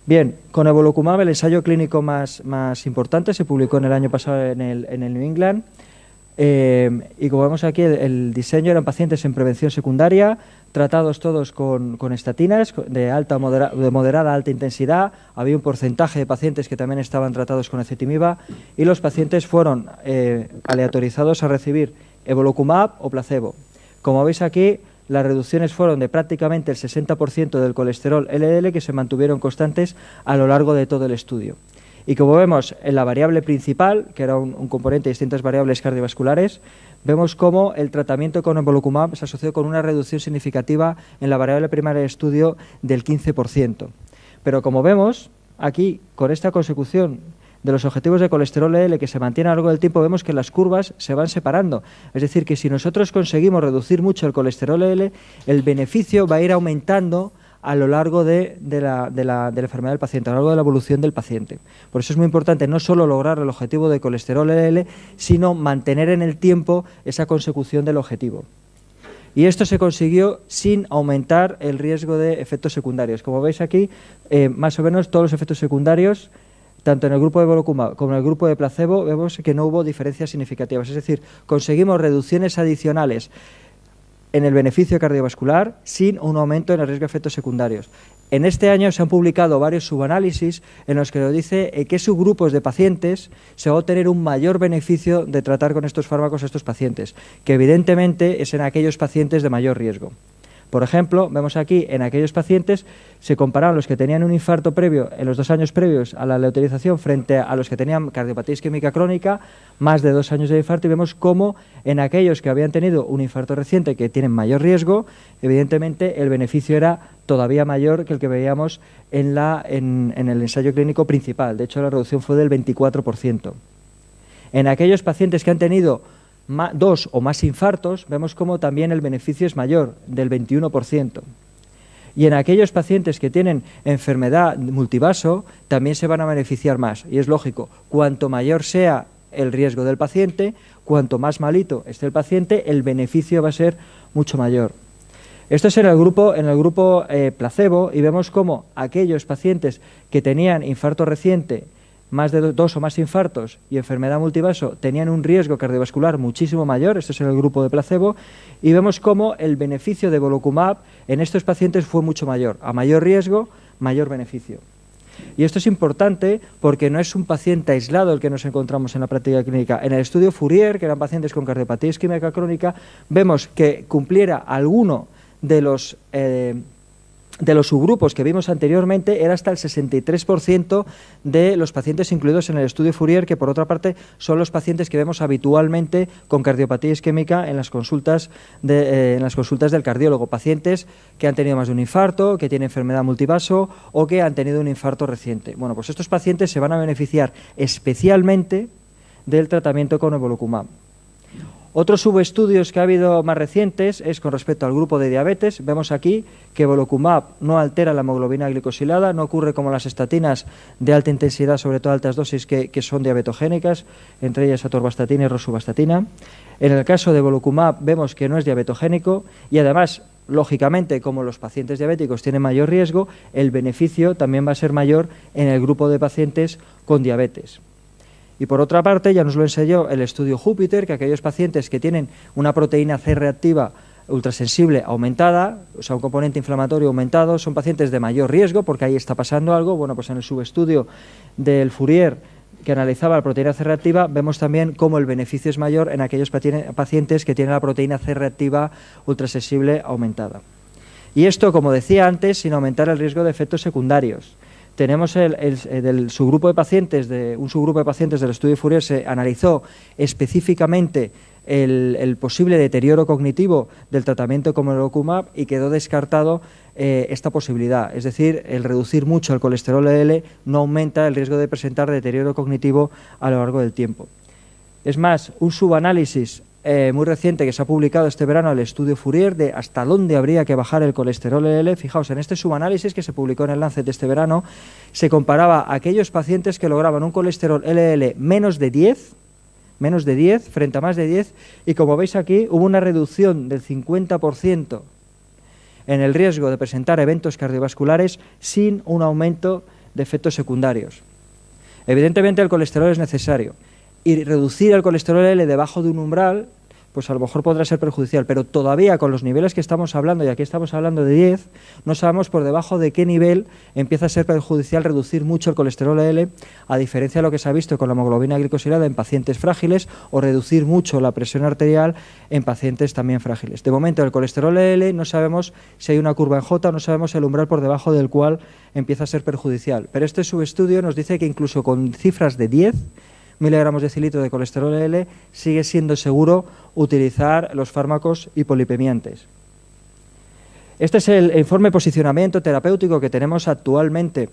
Bien, con evolocumab el ensayo clínico más importante se publicó en el año pasado en el New England. Y como vemos aquí, el diseño eran pacientes en prevención secundaria, tratados todos con estatinas de moderada a alta intensidad. Había un porcentaje de pacientes que también estaban tratados con ezetimiba y los pacientes fueron aleatorizados a recibir evolocumab o placebo. Como veis aquí, las reducciones fueron de prácticamente el 60% del colesterol LDL, que se mantuvieron constantes a lo largo de todo el estudio. Y como vemos en la variable principal, que era un componente de distintas variables cardiovasculares, vemos cómo el tratamiento con evolocumab se asoció con una reducción significativa en la variable primaria del estudio del 15%. Pero como vemos aquí, con esta consecución de los objetivos de colesterol LDL que se mantiene a lo largo del tiempo, vemos que las curvas se van separando. Es decir, que si nosotros conseguimos reducir mucho el colesterol LDL, el beneficio va a ir aumentando a lo largo de la enfermedad del paciente, a lo largo de la evolución del paciente. Por eso es muy importante no solo lograr el objetivo de colesterol LDL, sino mantener en el tiempo esa consecución del objetivo. Y esto se consiguió sin aumentar el riesgo de efectos secundarios. Como veis aquí, más o menos todos los efectos secundarios, tanto en el grupo de evolocumab como en el grupo de placebo, vemos que no hubo diferencias significativas. Es decir, conseguimos reducciones adicionales en el beneficio cardiovascular sin un aumento en el riesgo de efectos secundarios. En este año se han publicado varios subanálisis en los que nos dice qué subgrupos de pacientes se va a obtener un mayor beneficio de tratar con estos fármacos a estos pacientes, que evidentemente es en aquellos pacientes de mayor riesgo. Por ejemplo, vemos aquí en aquellos pacientes se comparaban los que tenían un infarto previo en los 2 años previos a la leutilización frente a los que tenían cardiopatía isquémica crónica, más de 2 años de infarto, y vemos cómo en aquellos que habían tenido un infarto reciente que tienen mayor riesgo, evidentemente el beneficio era todavía mayor que el que veíamos en el ensayo clínico principal. De hecho, la reducción fue del 24%. En aquellos pacientes que han tenido 2 o más infartos, vemos cómo también el beneficio es mayor, del 21%. Y en aquellos pacientes que tienen enfermedad multivaso, también se van a beneficiar más. Y es lógico, cuanto mayor sea el riesgo del paciente, cuanto más malito esté el paciente, el beneficio va a ser mucho mayor. Esto es en el grupo placebo, y vemos cómo aquellos pacientes que tenían infarto reciente, más de 2 o más infartos y enfermedad multivaso, tenían un riesgo cardiovascular muchísimo mayor. Esto es en el grupo de placebo, y vemos cómo el beneficio de evolocumab en estos pacientes fue mucho mayor. A mayor riesgo, mayor beneficio. Y esto es importante porque no es un paciente aislado el que nos encontramos en la práctica clínica. En el estudio Fourier, que eran pacientes con cardiopatía isquémica crónica, vemos que cumpliera alguno de los subgrupos que vimos anteriormente, era hasta el 63% de los pacientes incluidos en el estudio Fourier, que por otra parte son los pacientes que vemos habitualmente con cardiopatía isquémica en las consultas del cardiólogo, pacientes que han tenido más de un infarto, que tienen enfermedad multivaso o que han tenido un infarto reciente. Bueno, pues estos pacientes se van a beneficiar especialmente del tratamiento con evolocumab. Otros subestudios que ha habido más recientes es con respecto al grupo de diabetes. Vemos aquí que evolocumab no altera la hemoglobina glicosilada, no ocurre como las estatinas de alta intensidad, sobre todo altas dosis, que son diabetogénicas, entre ellas atorvastatina y rosuvastatina. En el caso de evolocumab vemos que no es diabetogénico y además, lógicamente, como los pacientes diabéticos tienen mayor riesgo, el beneficio también va a ser mayor en el grupo de pacientes con diabetes. Y por otra parte, ya nos lo enseñó el estudio Júpiter, que aquellos pacientes que tienen una proteína C reactiva ultrasensible aumentada, o sea, un componente inflamatorio aumentado, son pacientes de mayor riesgo porque ahí está pasando algo. Bueno, pues en el subestudio del Fourier, que analizaba la proteína C reactiva, vemos también cómo el beneficio es mayor en aquellos pacientes que tienen la proteína C reactiva ultrasensible aumentada. Y esto, como decía antes, sin aumentar el riesgo de efectos secundarios. Tenemos un subgrupo de pacientes del estudio Fourier, se analizó específicamente el posible deterioro cognitivo del tratamiento con evolocumab y quedó descartado esta posibilidad. Es decir, el reducir mucho el colesterol LDL no aumenta el riesgo de presentar deterioro cognitivo a lo largo del tiempo. Es más, un subanálisis muy reciente que se ha publicado este verano, el estudio Fourier, de hasta dónde habría que bajar el colesterol LDL. Fijaos, en este subanálisis que se publicó en el Lancet este verano, se comparaba a aquellos pacientes que lograban un colesterol LDL menos de 10 frente a más de 10, y como veis aquí hubo una reducción del 50% en el riesgo de presentar eventos cardiovasculares sin un aumento de efectos secundarios. Evidentemente el colesterol es necesario. y reducir el colesterol L debajo de un umbral, pues a lo mejor podrá ser perjudicial, pero todavía con los niveles que estamos hablando, y aquí estamos hablando de 10, no sabemos por debajo de qué nivel empieza a ser perjudicial reducir mucho el colesterol L, a diferencia de lo que se ha visto con la hemoglobina glicosilada en pacientes frágiles, o reducir mucho la presión arterial en pacientes también frágiles. De momento, el colesterol L no sabemos si hay una curva en J, no sabemos el umbral por debajo del cual empieza a ser perjudicial, pero este subestudio nos dice que incluso con cifras de 10 miligramos de cilitro de colesterol L sigue siendo seguro utilizar los fármacos hipolipemiantes. Este es el informe de posicionamiento terapéutico que tenemos actualmente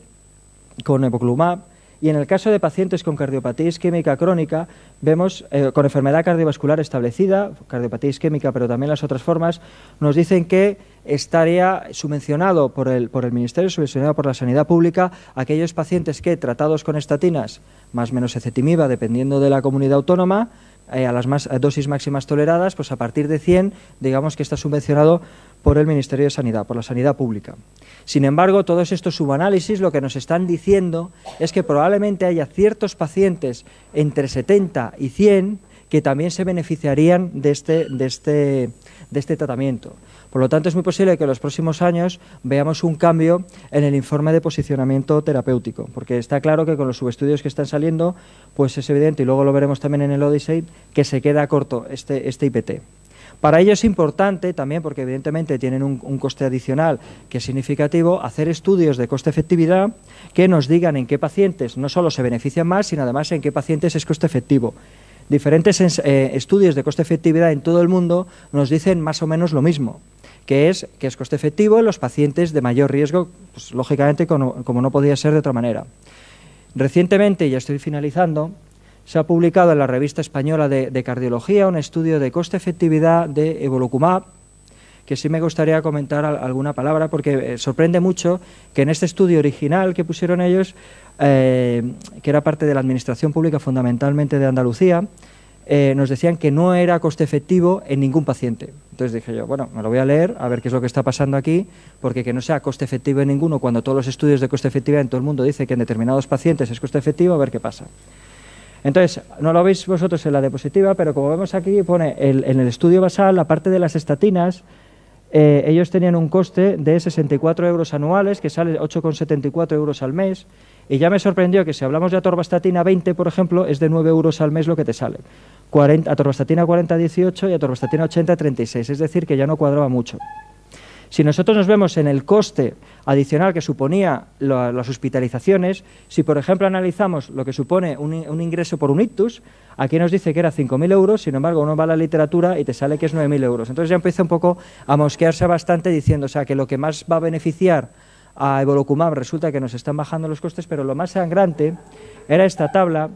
con Evoclumab, y en el caso de pacientes con cardiopatía isquémica crónica, vemos con enfermedad cardiovascular establecida, cardiopatía isquémica, pero también las otras formas, nos dicen que estaría subvencionado por el Ministerio, subvencionado por la Sanidad Pública, aquellos pacientes que, tratados con estatinas más o menos ezetimiba, dependiendo de la comunidad autónoma, a las dosis máximas toleradas, pues a partir de 100, digamos que está subvencionado por el Ministerio de Sanidad, por la Sanidad Pública. Sin embargo, todos estos subanálisis lo que nos están diciendo es que probablemente haya ciertos pacientes entre 70 y 100 que también se beneficiarían de este tratamiento. Por lo tanto, es muy posible que en los próximos años veamos un cambio en el informe de posicionamiento terapéutico, porque está claro que con los subestudios que están saliendo, pues es evidente, y luego lo veremos también en el Odyssey, que se queda corto este IPT. Para ello es importante también, porque evidentemente tienen un coste adicional que es significativo, hacer estudios de coste-efectividad que nos digan en qué pacientes no solo se benefician más, sino además en qué pacientes es coste-efectivo. Diferentes estudios de coste-efectividad en todo el mundo nos dicen más o menos lo mismo, que es coste-efectivo en los pacientes de mayor riesgo, pues, lógicamente como no podía ser de otra manera. Recientemente, ya estoy finalizando, se ha publicado en la Revista Española de Cardiología un estudio de coste-efectividad de Evolocumab, que sí me gustaría comentar alguna palabra, porque sorprende mucho que en este estudio original que pusieron ellos, que era parte de la Administración Pública fundamentalmente de Andalucía, nos decían que no era coste efectivo en ningún paciente. Entonces dije yo, bueno, me lo voy a leer, a ver qué es lo que está pasando aquí, porque que no sea coste efectivo en ninguno, cuando todos los estudios de coste efectividad en todo el mundo dicen que en determinados pacientes es coste efectivo, a ver qué pasa. Entonces, no lo veis vosotros en la diapositiva, pero como vemos aquí, pone en el estudio basal, la parte de las estatinas, ellos tenían un coste de 64 euros anuales, que sale 8,74 euros al mes, y ya me sorprendió que si hablamos de atorvastatina 20, por ejemplo, es de 9 euros al mes lo que te sale. Atorvastatina 40, 18 y atorvastatina 80, 36, es decir, que ya no cuadraba mucho. Si nosotros nos vemos en el coste adicional que suponía las hospitalizaciones, si por ejemplo analizamos lo que supone un ingreso por un ictus, aquí nos dice que era 5.000 euros, sin embargo uno va a la literatura y te sale que es 9.000 euros. Entonces ya empieza un poco a mosquearse bastante diciendo, o sea, que lo que más va a beneficiar a Evolocumab resulta que nos están bajando los costes, pero lo más sangrante era esta tabla,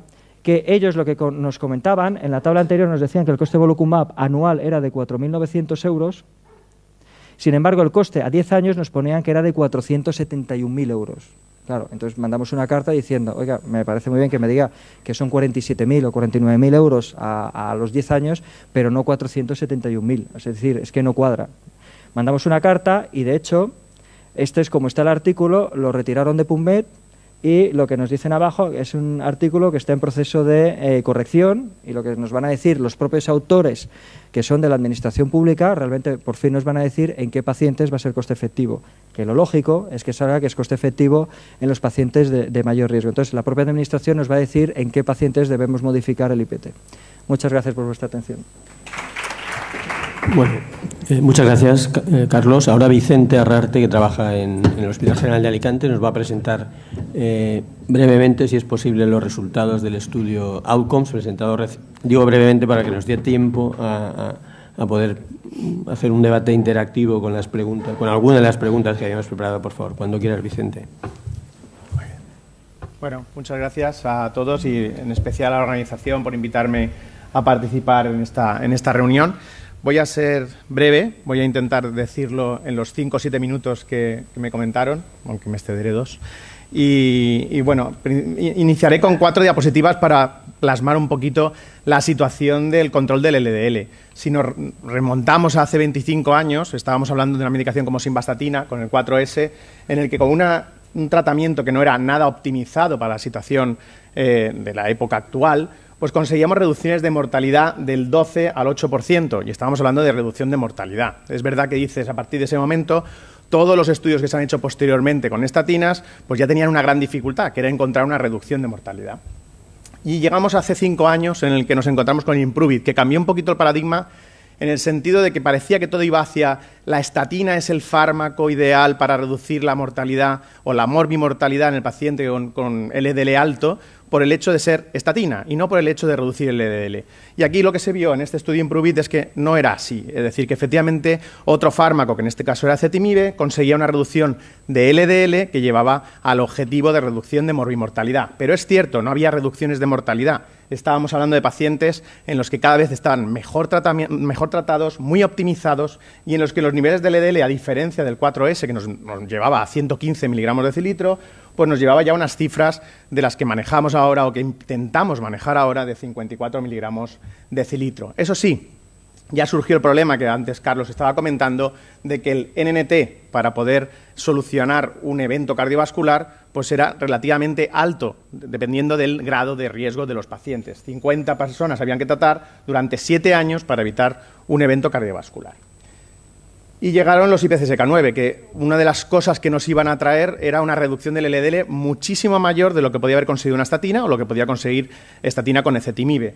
que ellos lo que nos comentaban, en la tabla anterior nos decían que el coste de Evolocumab anual era de 4.900 euros, sin embargo, el coste a 10 años nos ponían que era de 471.000 euros. Claro, entonces mandamos una carta diciendo, oiga, me parece muy bien que me diga que son 47.000 o 49.000 euros a los 10 años, pero no 471.000. Es decir, es que no cuadra. Mandamos una carta y, de hecho, este es como está el artículo, lo retiraron de PubMed, y lo que nos dicen abajo es un artículo que está en proceso de corrección, y lo que nos van a decir los propios autores, que son de la Administración Pública, realmente por fin nos van a decir en qué pacientes va a ser coste efectivo. Que lo lógico es que salga que es coste efectivo en los pacientes de mayor riesgo. Entonces, la propia Administración nos va a decir en qué pacientes debemos modificar el IPT. Muchas gracias por vuestra atención. Bueno, muchas gracias, Carlos. Ahora Vicente Arrarte, que trabaja en el Hospital General de Alicante, nos va a presentar brevemente, si es posible, los resultados del estudio Outcomes, presentado, digo brevemente para que nos dé tiempo a poder hacer un debate interactivo con las preguntas, con alguna de las preguntas que habíamos preparado. Por favor, cuando quieras, Vicente. Bueno, muchas gracias a todos y en especial a la organización por invitarme a participar en esta reunión. Voy a ser breve, voy a intentar decirlo en los 5 o 7 minutos que me comentaron, aunque me excederé 2. Y bueno, iniciaré con 4 diapositivas para plasmar un poquito la situación del control del LDL. Si nos remontamos a hace 25 años, estábamos hablando de una medicación como simvastatina, con el 4S, en el que con un tratamiento que no era nada optimizado para la situación de la época actual, pues conseguíamos reducciones de mortalidad del 12 al 8%, y estábamos hablando de reducción de mortalidad. Es verdad que dices, a partir de ese momento, todos los estudios que se han hecho posteriormente con estatinas, pues ya tenían una gran dificultad, que era encontrar una reducción de mortalidad. Y llegamos hace 5 años en el que nos encontramos con Improve It, que cambió un poquito el paradigma en el sentido de que parecía que todo iba hacia la estatina es el fármaco ideal para reducir la mortalidad o la morbimortalidad en el paciente con LDL alto por el hecho de ser estatina y no por el hecho de reducir el LDL. Y aquí lo que se vio en este estudio Improve It es que no era así, es decir, que efectivamente otro fármaco, que en este caso era ezetimibe, conseguía una reducción de LDL que llevaba al objetivo de reducción de morbimortalidad. Pero es cierto, no había reducciones de mortalidad. Estábamos hablando de pacientes en los que cada vez estaban mejor tratados, muy optimizados y en los que los niveles de LDL, a diferencia del 4S, que nos llevaba a 115 miligramos de decilitro, pues nos llevaba ya unas cifras de las que manejamos ahora o que intentamos manejar ahora de 54 miligramos de decilitro. Eso sí, ya surgió el problema que antes Carlos estaba comentando de que el NNT, para poder solucionar un evento cardiovascular, pues era relativamente alto, dependiendo del grado de riesgo de los pacientes. 50 personas habían que tratar durante 7 años para evitar un evento cardiovascular. Y llegaron los IPCSK9, que una de las cosas que nos iban a traer era una reducción del LDL muchísimo mayor de lo que podía haber conseguido una estatina o lo que podía conseguir estatina con ezetimibe.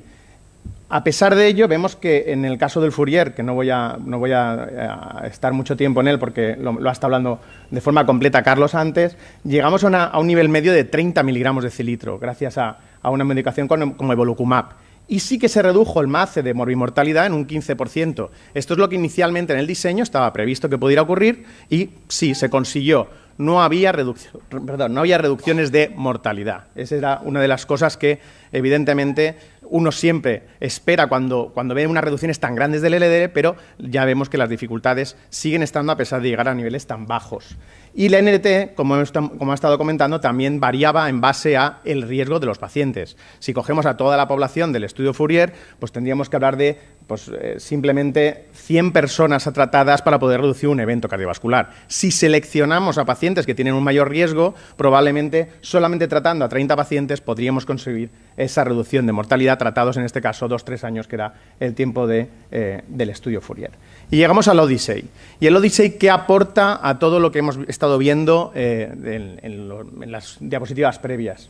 A pesar de ello, vemos que en el caso del Fourier, que no voy a estar mucho tiempo en él porque lo ha estado hablando de forma completa Carlos antes, llegamos a un nivel medio de 30 miligramos de decilitro, gracias a una medicación como evolocumab. Y sí que se redujo el MACE de morbimortalidad en un 15%. Esto es lo que inicialmente en el diseño estaba previsto que pudiera ocurrir y sí, se consiguió. No había reducciones de mortalidad. Esa era una de las cosas que, evidentemente, uno siempre espera cuando ve unas reducciones tan grandes del LDL, pero ya vemos que las dificultades siguen estando a pesar de llegar a niveles tan bajos. Y la NNT, como ha estado comentando, también variaba en base a el riesgo de los pacientes. Si cogemos a toda la población del estudio Fourier, pues tendríamos que hablar de simplemente 100 personas tratadas para poder reducir un evento cardiovascular. Si seleccionamos a pacientes que tienen un mayor riesgo, probablemente solamente tratando a 30 pacientes podríamos conseguir esa reducción de mortalidad, tratados en este caso 2-3 años, que era el tiempo del estudio Fourier. Y llegamos al Odyssey. ¿Y el Odyssey qué aporta a todo lo que hemos estado viendo en las diapositivas previas?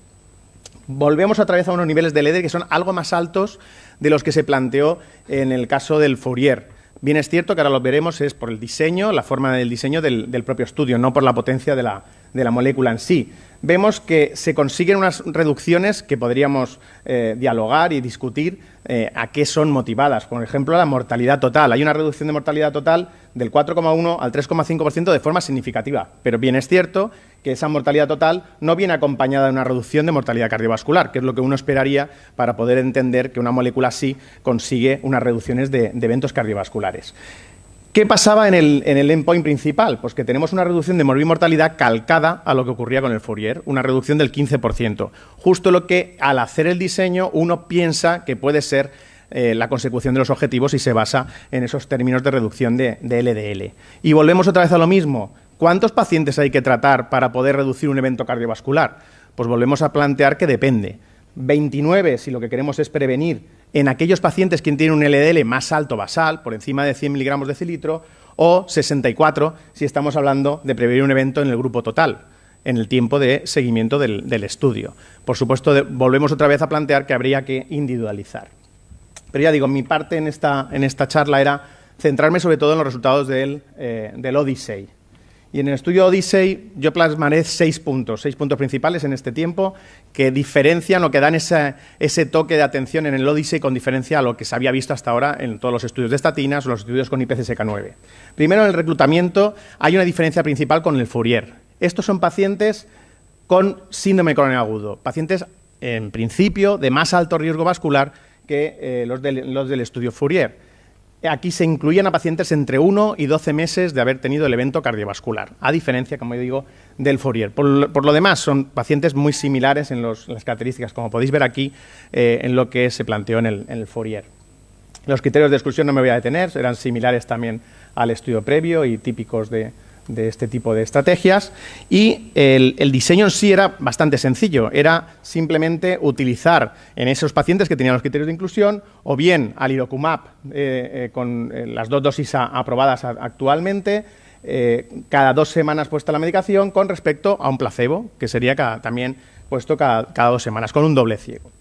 Volvemos otra vez a unos niveles de LDL que son algo más altos de los que se planteó en el caso del Fourier. Bien es cierto que ahora lo veremos, es por el diseño, la forma del diseño del propio estudio, no por la potencia de la molécula en sí. Vemos que se consiguen unas reducciones que podríamos dialogar y discutir a qué son motivadas. Por ejemplo, la mortalidad total. Hay una reducción de mortalidad total del 4,1 al 3,5% de forma significativa. Pero bien es cierto que esa mortalidad total no viene acompañada de una reducción de mortalidad cardiovascular, que es lo que uno esperaría para poder entender que una molécula así consigue unas reducciones de eventos cardiovasculares. ¿Qué pasaba en el endpoint principal? Pues que tenemos una reducción de morbimortalidad calcada a lo que ocurría con el Fourier, una reducción del 15%. Justo lo que al hacer el diseño uno piensa que puede ser la consecución de los objetivos y se basa en esos términos de reducción de LDL. Y volvemos otra vez a lo mismo. ¿Cuántos pacientes hay que tratar para poder reducir un evento cardiovascular? Pues volvemos a plantear que depende. 29 si lo que queremos es prevenir en aquellos pacientes que tienen un LDL más alto basal, por encima de 100 miligramos de decilitro, o 64 si estamos hablando de prevenir un evento en el grupo total, en el tiempo de seguimiento del estudio. Por supuesto, volvemos otra vez a plantear que habría que individualizar. Pero ya digo, mi parte en esta charla era centrarme sobre todo en los resultados del Odyssey. Y en el estudio Odyssey yo plasmaré 6 puntos principales en este tiempo que diferencian o que dan ese toque de atención en el Odyssey con diferencia a lo que se había visto hasta ahora en todos los estudios de estatinas o los estudios con IPCSK9. Primero, en el reclutamiento hay una diferencia principal con el Fourier. Estos son pacientes con síndrome coronariano agudo, pacientes en principio de más alto riesgo vascular que los del estudio Fourier. Aquí se incluían a pacientes entre 1 y 12 meses de haber tenido el evento cardiovascular, a diferencia, como digo, del Fourier. Por lo demás, son pacientes muy similares en las características, como podéis ver aquí, en lo que se planteó en el Fourier. Los criterios de exclusión no me voy a detener, eran similares también al estudio previo y típicos de este tipo de estrategias, y el diseño en sí era bastante sencillo, era simplemente utilizar en esos pacientes que tenían los criterios de inclusión o bien alirocumab con las 2 dosis aprobadas actualmente, cada 2 semanas puesta la medicación con respecto a un placebo, que sería también puesto cada 2 semanas, con un doble ciego.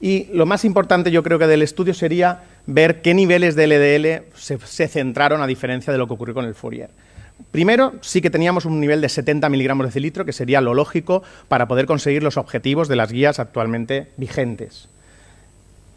Y lo más importante, yo creo que del estudio sería ver qué niveles de LDL se centraron a diferencia de lo que ocurrió con el Fourier. Primero, sí que teníamos un nivel de 70 miligramos de decilitro, que sería lo lógico para poder conseguir los objetivos de las guías actualmente vigentes.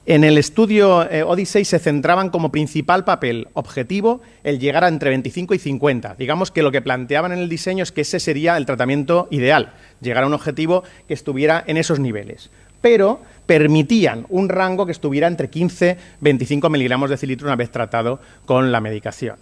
En el estudio Odyssey se centraban como principal papel objetivo el llegar a entre 25 y 50. Digamos que lo que planteaban en el diseño es que ese sería el tratamiento ideal, llegar a un objetivo que estuviera en esos niveles. Pero permitían un rango que estuviera entre 15 y 25 miligramos de decilitro una vez tratado con la medicación.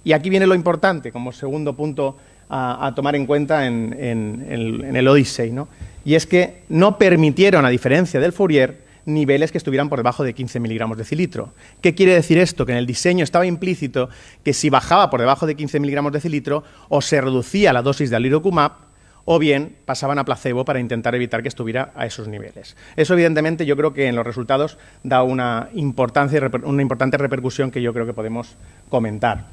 Y aquí viene lo importante, como segundo punto a tomar en cuenta en el Odyssey, ¿no? Y es que no permitieron, a diferencia del Fourier, niveles que estuvieran por debajo de 15 miligramos de decilitro. ¿Qué quiere decir esto? Que en el diseño estaba implícito que si bajaba por debajo de 15 miligramos de decilitro, o se reducía la dosis de alirocumab, o bien pasaban a placebo para intentar evitar que estuviera a esos niveles. Eso, evidentemente, yo creo que en los resultados da una importante repercusión que yo creo que podemos comentar.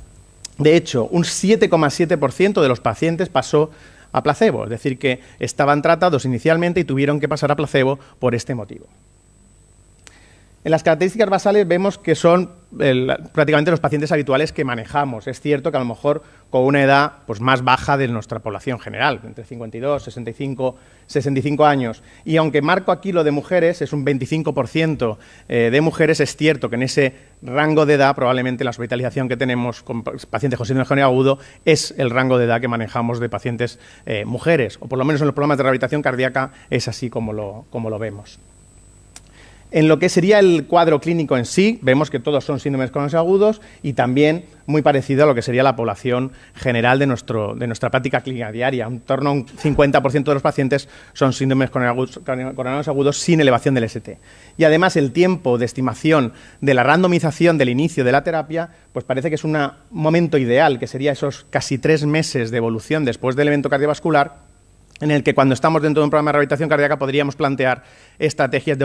De hecho, un 7,7% de los pacientes pasó a placebo, es decir, que estaban tratados inicialmente y tuvieron que pasar a placebo por este motivo. En las características basales vemos que son prácticamente los pacientes habituales que manejamos. Es cierto que a lo mejor con una edad pues, más baja de nuestra población general, entre 52, 65 años. Y aunque marco aquí lo de mujeres, es un 25% de mujeres, es cierto que en ese rango de edad probablemente la hospitalización que tenemos con pacientes con síndrome de coronarios agudo es el rango de edad que manejamos de pacientes mujeres, o por lo menos en los programas de rehabilitación cardíaca es así como lo vemos. En lo que sería el cuadro clínico en sí, vemos que todos son síndromes coronares agudos y también muy parecido a lo que sería la población general de nuestra práctica clínica diaria. En torno a un 50% de los pacientes son síndromes coronarios agudos sin elevación del ST. Y además el tiempo de estimación de la randomización del inicio de la terapia, pues parece que es un momento ideal, que sería esos casi 3 meses de evolución después del evento cardiovascular, en el que cuando estamos dentro de un programa de rehabilitación cardíaca podríamos plantear estrategias de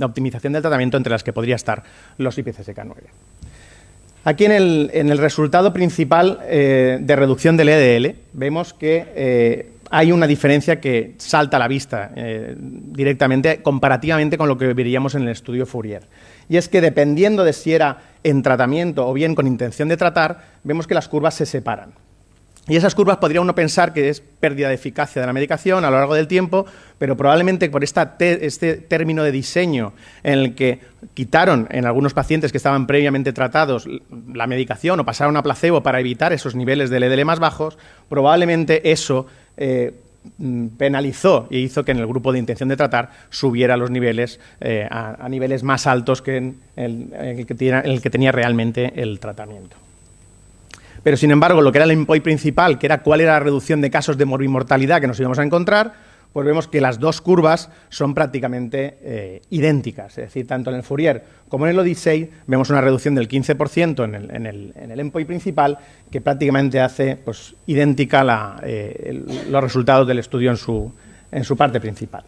optimización del tratamiento, entre las que podría estar los IPCSK9. Aquí en el resultado principal de reducción del LDL vemos que hay una diferencia que salta a la vista directamente comparativamente con lo que veríamos en el estudio Fourier. Y es que dependiendo de si era en tratamiento o bien con intención de tratar, vemos que las curvas se separan. Y esas curvas podría uno pensar que es pérdida de eficacia de la medicación a lo largo del tiempo, pero probablemente por este término de diseño en el que quitaron en algunos pacientes que estaban previamente tratados la medicación o pasaron a placebo para evitar esos niveles de LDL más bajos, probablemente eso penalizó y hizo que en el grupo de intención de tratar subiera los niveles a niveles más altos que en el que tenía realmente el tratamiento. Pero, sin embargo, lo que era el endpoint principal, que era cuál era la reducción de casos de morbimortalidad que nos íbamos a encontrar, pues vemos que las dos curvas son prácticamente idénticas. Es decir, tanto en el Fourier como en el Odyssey vemos una reducción del 15% en el endpoint principal, que prácticamente hace pues, idéntica los resultados del estudio en su parte principal.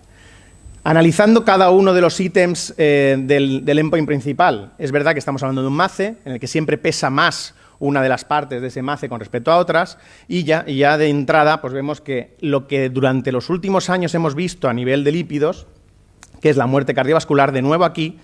Analizando cada uno de los ítems del endpoint principal, es verdad que estamos hablando de un MACE, en el que siempre pesa más una de las partes de ese MACE con respecto a otras, y ya de entrada pues vemos que lo que durante los últimos años hemos visto a nivel de lípidos, que es la muerte cardiovascular, de nuevo aquí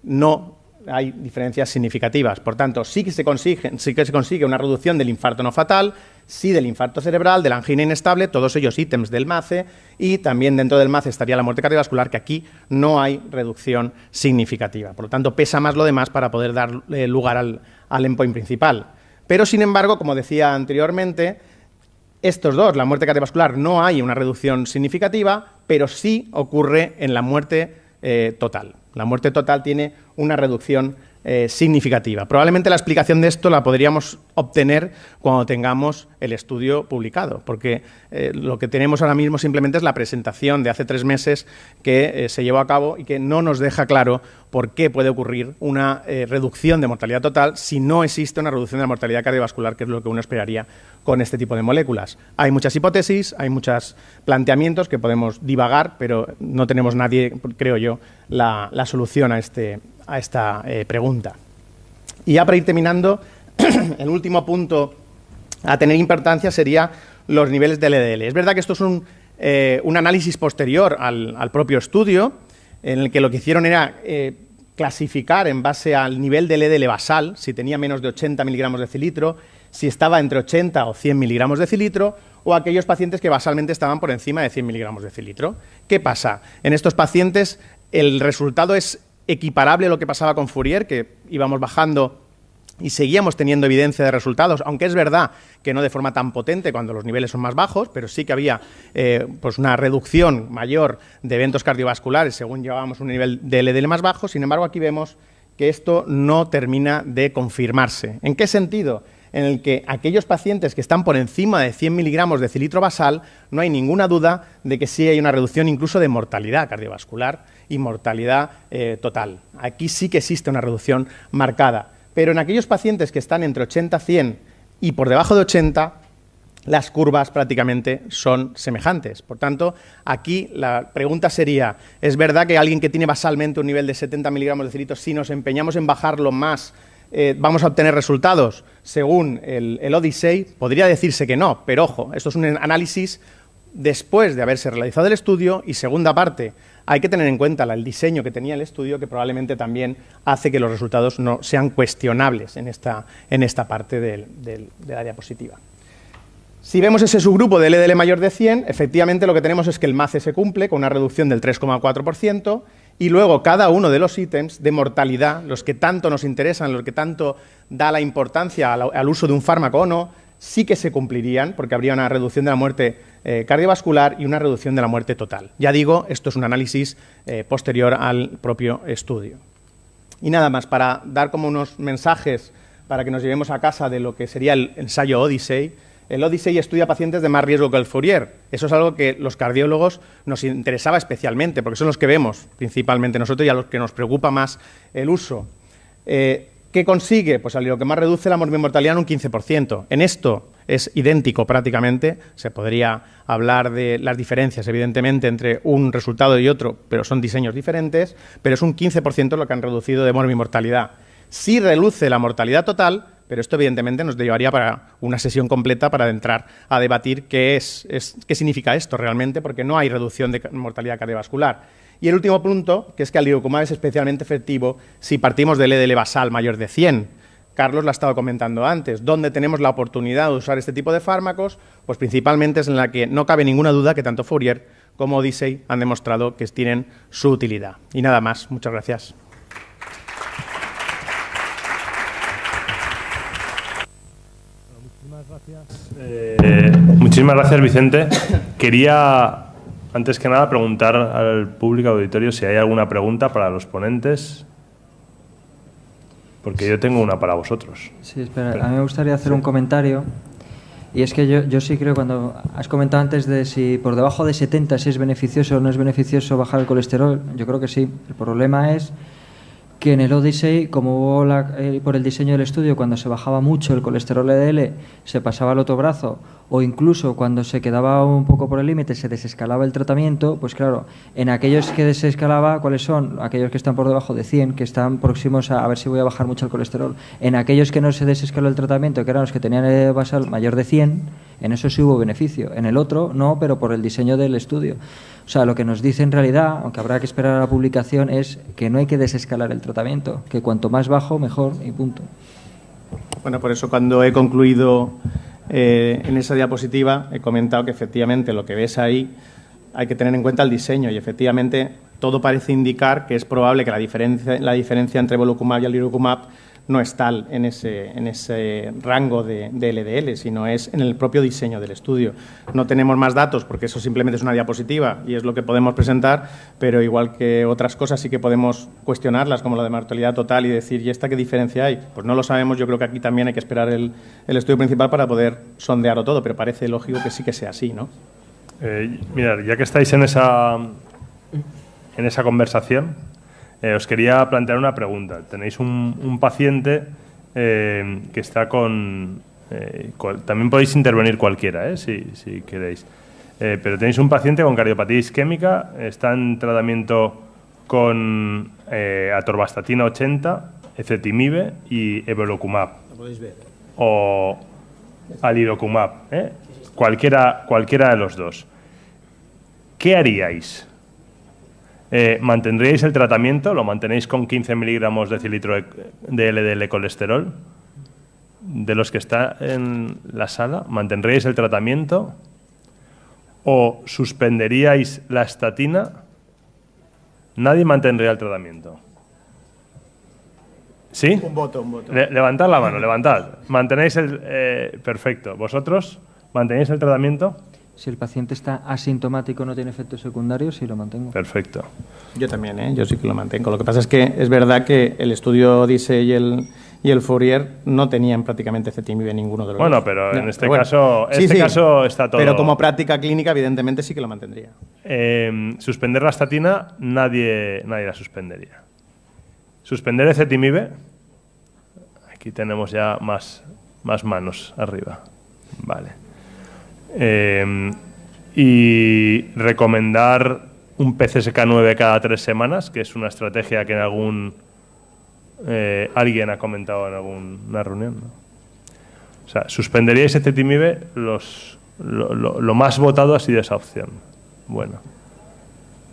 no hay diferencias significativas. Por tanto, sí que se consigue una reducción del infarto no fatal, sí del infarto cerebral, de la angina inestable, todos ellos ítems del MACE, y también dentro del MACE estaría la muerte cardiovascular, que aquí no hay reducción significativa. Por lo tanto, pesa más lo demás para poder dar lugar al endpoint principal. Pero, sin embargo, como decía anteriormente, estos dos, la muerte cardiovascular, no hay una reducción significativa, pero sí ocurre en la muerte total. La muerte total tiene una reducción significativa. Probablemente la explicación de esto la podríamos obtener cuando tengamos el estudio publicado, porque lo que tenemos ahora mismo simplemente es la presentación de hace 3 meses que se llevó a cabo y que no nos deja claro por qué puede ocurrir una reducción de mortalidad total si no existe una reducción de la mortalidad cardiovascular, que es lo que uno esperaría con este tipo de moléculas. Hay muchas hipótesis, hay muchos planteamientos que podemos divagar, pero no tenemos nadie, creo yo, la solución a esta pregunta. Y ya para ir terminando, el último punto a tener importancia sería los niveles de LDL. Es verdad que esto es un análisis posterior al propio estudio, en el que lo que hicieron era clasificar en base al nivel de LDL basal, si tenía menos de 80 miligramos de decilitro, si estaba entre 80 o 100 miligramos de decilitro, o aquellos pacientes que basalmente estaban por encima de 100 miligramos de decilitro. ¿Qué pasa? En estos pacientes el resultado es equiparable a lo que pasaba con Fourier, que íbamos bajando y seguíamos teniendo evidencia de resultados, aunque es verdad que no de forma tan potente cuando los niveles son más bajos, pero sí que había pues una reducción mayor de eventos cardiovasculares según llevábamos un nivel de LDL más bajo. Sin embargo, aquí vemos que esto no termina de confirmarse. ¿En qué sentido? En el que aquellos pacientes que están por encima de 100 miligramos de decilitro basal, no hay ninguna duda de que sí hay una reducción incluso de mortalidad cardiovascular y mortalidad total. Aquí sí que existe una reducción marcada. Pero en aquellos pacientes que están entre 80 a 100 y por debajo de 80, las curvas prácticamente son semejantes. Por tanto, aquí la pregunta sería, ¿es verdad que alguien que tiene basalmente un nivel de 70 miligramos de decilitro, si nos empeñamos en bajarlo más, vamos a obtener resultados según el Odyssey? Podría decirse que no, pero ojo, esto es un análisis después de haberse realizado el estudio y, segunda parte, hay que tener en cuenta el diseño que tenía el estudio, que probablemente también hace que los resultados no sean cuestionables en esta parte de la diapositiva. Si vemos ese subgrupo de LDL mayor de 100, efectivamente lo que tenemos es que el MACE se cumple con una reducción del 3,4%, y luego cada uno de los ítems de mortalidad, los que tanto nos interesan, los que tanto da la importancia al uso de un fármaco o no, sí que se cumplirían, porque habría una reducción de la muerte cardiovascular y una reducción de la muerte total. Ya digo, esto es un análisis posterior al propio estudio. Y nada más, para dar como unos mensajes para que nos llevemos a casa de lo que sería el ensayo Odyssey. El Odyssey estudia pacientes de más riesgo que el Fourier. Eso es algo que los cardiólogos nos interesaba especialmente, porque son los que vemos principalmente nosotros y a los que nos preocupa más el uso. ¿Qué consigue? Pues lo que más reduce la mortalidad en un 15%. En esto es idéntico prácticamente. Se podría hablar de las diferencias, evidentemente, entre un resultado y otro, pero son diseños diferentes, pero es un 15% lo que han reducido de mortalidad. Sí reduce la mortalidad total, pero esto evidentemente nos llevaría para una sesión completa para entrar a debatir qué significa esto realmente, porque no hay reducción de mortalidad cardiovascular. Y el último punto, que es que el lirucumab es especialmente efectivo si partimos del LDL basal mayor de 100. Carlos lo ha estado comentando antes. ¿Dónde tenemos la oportunidad de usar este tipo de fármacos? Pues principalmente es en la que no cabe ninguna duda que tanto Fourier como Odyssey han demostrado que tienen su utilidad. Y nada más. Muchas gracias. Muchísimas gracias, Vicente. Quería, antes que nada, preguntar al público auditorio si hay alguna pregunta para los ponentes, porque yo tengo una para vosotros. Sí, espera, a mí me gustaría hacer un comentario, y es que yo sí creo, cuando has comentado antes de si por debajo de 70 si es beneficioso o no es beneficioso bajar el colesterol, yo creo que sí. El problema es que en el Odyssey, como por el diseño del estudio, cuando se bajaba mucho el colesterol LDL, se pasaba al otro brazo, o incluso cuando se quedaba un poco por el límite, se desescalaba el tratamiento. Pues claro, en aquellos que desescalaba, ¿cuáles son? Aquellos que están por debajo de 100, que están próximos a ver si voy a bajar mucho el colesterol. En aquellos que no se desescaló el tratamiento, que eran los que tenían el basal mayor de 100, en eso sí hubo beneficio. En el otro no, pero por el diseño del estudio. O sea, lo que nos dice en realidad, aunque habrá que esperar a la publicación, es que no hay que desescalar el tratamiento, que cuanto más bajo, mejor, y punto. Bueno, por eso cuando he concluido en esa diapositiva he comentado que efectivamente lo que ves ahí hay que tener en cuenta el diseño, y efectivamente todo parece indicar que es probable que la diferencia entre evolocumab y el lirucumab no es tal en ese rango de LDL, sino es en el propio diseño del estudio. No tenemos más datos porque eso simplemente es una diapositiva y es lo que podemos presentar, pero igual que otras cosas sí que podemos cuestionarlas, como la de mortalidad total, y decir, ¿y esta qué diferencia hay? Pues no lo sabemos. Yo creo que aquí también hay que esperar el estudio principal para poder sondearlo todo, pero parece lógico que sí que sea así, ¿no? Mirad, ya que estáis en esa conversación, os quería plantear una pregunta. Tenéis un paciente que está con... también podéis intervenir cualquiera, si queréis. Pero tenéis un paciente con cardiopatía isquémica, está en tratamiento con atorvastatina 80, ezetimibe y evolocumab. Lo podéis ver. O alirocumab, cualquiera de los dos. ¿Qué haríais? ¿Mantendríais el tratamiento? ¿Lo mantenéis con 15 miligramos de decilitro de LDL colesterol? De los que está en la sala, ¿mantendríais el tratamiento? ¿O suspenderíais la estatina? Nadie mantendría el tratamiento. ¿Sí? Un voto. Levantad la mano, levantad. ¿Mantenéis perfecto. ¿Vosotros mantenéis el tratamiento? Si el paciente está asintomático, no tiene efectos secundarios, sí lo mantengo. Perfecto. Yo también, yo sí que lo mantengo. Lo que pasa es que es verdad que el estudio Odisei y el Fourier no tenían prácticamente ezetimibe ninguno de los dos. Bueno, pero en este caso está todo... Pero como práctica clínica, evidentemente, sí que lo mantendría. Suspender la estatina, nadie la suspendería. Suspender ezetimibe, aquí tenemos ya más manos arriba. Vale. Y recomendar un PCSK9 cada 3 semanas, que es una estrategia que en alguien ha comentado en alguna reunión, ¿no? O sea, suspenderíais ezetimibe, lo más votado ha sido esa opción. Bueno.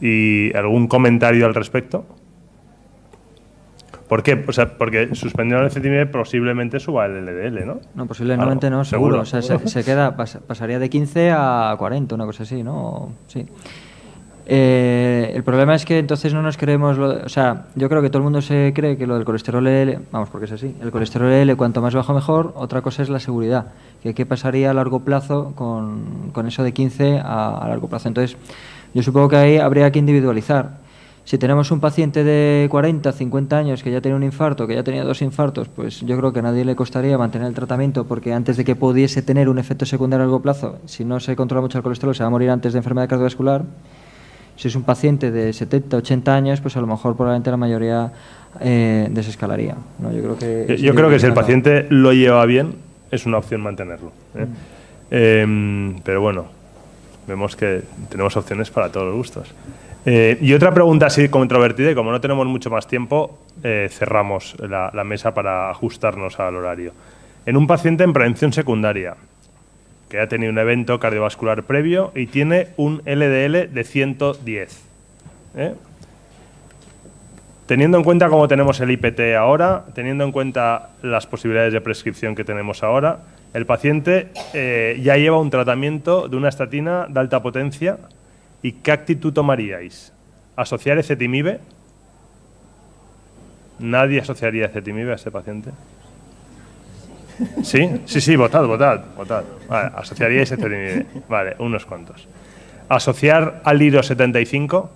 ¿Y algún comentario al respecto? ¿Por qué? O sea, porque suspendiendo el ezetimibe posiblemente suba el LDL, ¿no? No, posiblemente no, seguro. O sea, se queda, pasaría de 15 a 40, una cosa así, ¿no? Sí. El problema es que entonces no nos creemos... o sea, yo creo que todo el mundo se cree que lo del colesterol LDL... Vamos, porque es así. El colesterol LDL, cuanto más bajo, mejor. Otra cosa es la seguridad. Que qué pasaría a largo plazo con eso de 15 a largo plazo. Entonces, yo supongo que ahí habría que individualizar. Si tenemos un paciente de 40, 50 años que ya tiene un infarto, que ya tenía 2 infartos, pues yo creo que a nadie le costaría mantener el tratamiento, porque antes de que pudiese tener un efecto secundario a largo plazo, si no se controla mucho el colesterol, se va a morir antes de enfermedad cardiovascular. Si es un paciente de 70, 80 años, pues a lo mejor probablemente la mayoría desescalaría, ¿no? Yo creo que si el paciente lo lleva bien, es una opción mantenerlo, pero bueno, vemos que tenemos opciones para todos los gustos. Y otra pregunta así controvertida, y como no tenemos mucho más tiempo, cerramos la mesa para ajustarnos al horario. En un paciente en prevención secundaria, que ha tenido un evento cardiovascular previo y tiene un LDL de 110. Teniendo en cuenta cómo tenemos el IPT ahora, teniendo en cuenta las posibilidades de prescripción que tenemos ahora, el paciente ya lleva un tratamiento de una estatina de alta potencia. ¿Y qué actitud tomaríais? ¿Asociar ezetimibe? ¿Nadie asociaría ezetimibe a este paciente? ¿Sí? Sí, votad. Vale, asociaríais ezetimibe. Vale, unos cuantos. ¿Asociar al Liro 75?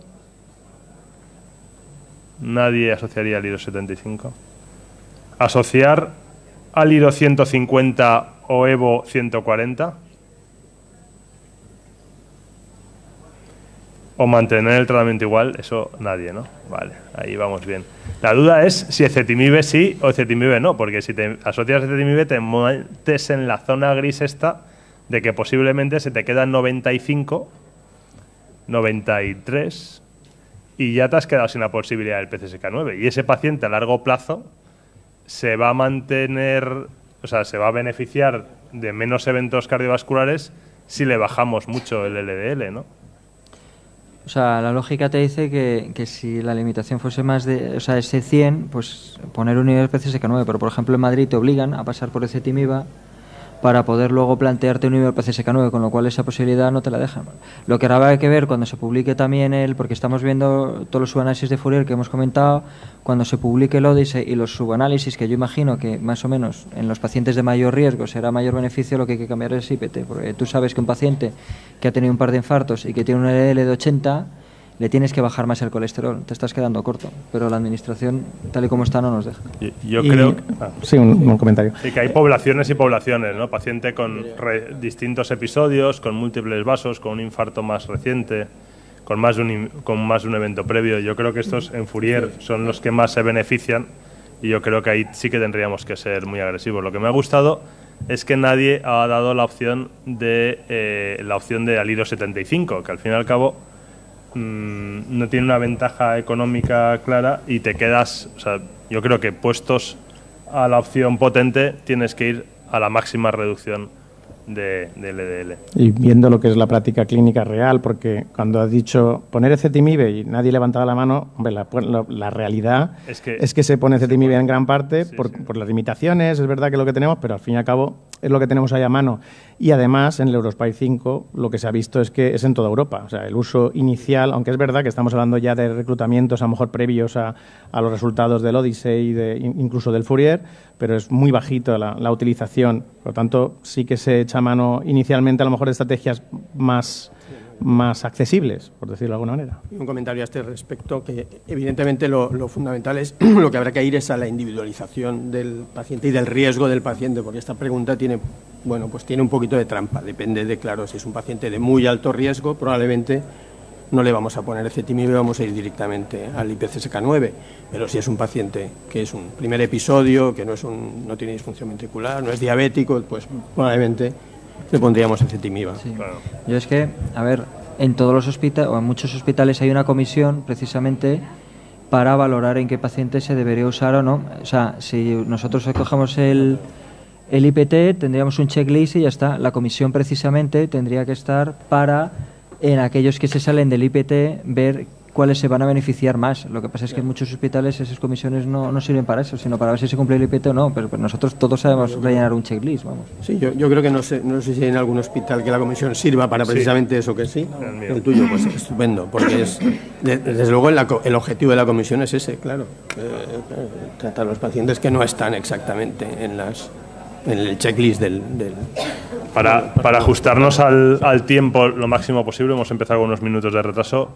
Nadie asociaría al Liro 75. ¿Asociar al Liro 150 o Evo 140? ¿O mantener el tratamiento igual? Eso nadie, ¿no? Vale, ahí vamos bien. La duda es si ezetimibe sí o ezetimibe no, porque si te asocias ezetimibe te metes en la zona gris esta de que posiblemente se te quedan 95, 93 y ya te has quedado sin la posibilidad del PCSK9. Y ese paciente a largo plazo se va a mantener, o sea, se va a beneficiar de menos eventos cardiovasculares si le bajamos mucho el LDL, ¿no? O sea, la lógica te dice que si la limitación fuese más de, o sea, ese 100, pues poner un nivel de PCSK9, pero por ejemplo en Madrid te obligan a pasar por ezetimibe para poder luego plantearte un nivel PCSK9, con lo cual esa posibilidad no te la dejan. Lo que habrá que ver cuando se publique también porque estamos viendo todos los subanálisis de Fourier que hemos comentado, cuando se publique el Odyssey y los subanálisis, que yo imagino que más o menos en los pacientes de mayor riesgo será mayor beneficio, lo que hay que cambiar es IPT, porque tú sabes que un paciente que ha tenido un par de infartos y que tiene un LDL de 80, le tienes que bajar más el colesterol, te estás quedando corto, pero la administración, tal y como está, no nos deja. Yo creo sí, un comentario. Sí, que hay poblaciones y poblaciones, ¿no? Paciente con distintos episodios, con múltiples vasos, con un infarto más reciente, con más de un evento previo. Yo creo que estos en Fourier son los que más se benefician y yo creo que ahí sí que tendríamos que ser muy agresivos. Lo que me ha gustado es que nadie ha dado la opción de Aliro 75, que al fin y al cabo no tiene una ventaja económica clara y te quedas, o sea, yo creo que puestos a la opción potente tienes que ir a la máxima reducción de LDL. Y viendo lo que es la práctica clínica real, porque cuando has dicho poner ezetimibe y nadie levantaba la mano, hombre, la realidad es que se pone ezetimibe en gran parte por las limitaciones, es verdad que es lo que tenemos, pero al fin y al cabo es lo que tenemos ahí a mano. Y además, en el Eurospire 5 lo que se ha visto es que es en toda Europa. O sea, el uso inicial, aunque es verdad que estamos hablando ya de reclutamientos a lo mejor previos a los resultados del Odyssey y incluso del Fourier, pero es muy bajito la utilización. Por lo tanto, sí que se echa mano inicialmente a lo mejor de estrategias más accesibles, por decirlo de alguna manera. Un comentario a este respecto, que evidentemente lo fundamental es lo que habrá que ir es a la individualización del paciente y del riesgo del paciente, porque esta pregunta tiene un poquito de trampa. Depende de, claro, si es un paciente de muy alto riesgo, probablemente no le vamos a poner ezetimibe y vamos a ir directamente al IPCSK9, pero si es un paciente que es un primer episodio, que no tiene disfunción ventricular, no es diabético, pues probablemente le pondríamos ezetimibe. Sí. Claro. Yo es que, a ver, en todos los hospitales o en muchos hospitales hay una comisión precisamente para valorar en qué paciente se debería usar o no. O sea, si nosotros cogemos el IPT, tendríamos un checklist y ya está. La comisión precisamente tendría que estar para, en aquellos que se salen del IPT, ver cuáles se van a beneficiar más. Lo que pasa es que en muchos hospitales esas comisiones no sirven para eso, sino para ver si se cumple el IPT o no, pero nosotros todos sabemos rellenar un checklist, vamos. Sí, yo creo que no sé si hay en algún hospital que la comisión sirva para precisamente eso, que sí. El tuyo, pues estupendo, porque es desde luego el objetivo de la comisión es ese, claro. Tratar a los pacientes que no están exactamente en el checklist del Para ajustarnos al tiempo lo máximo posible, hemos empezado con unos minutos de retraso.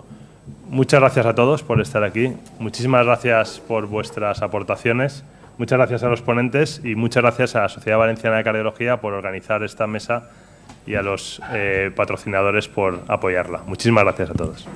Muchas gracias a todos por estar aquí. Muchísimas gracias por vuestras aportaciones. Muchas gracias a los ponentes y muchas gracias a la Sociedad Valenciana de Cardiología por organizar esta mesa y a los patrocinadores por apoyarla. Muchísimas gracias a todos.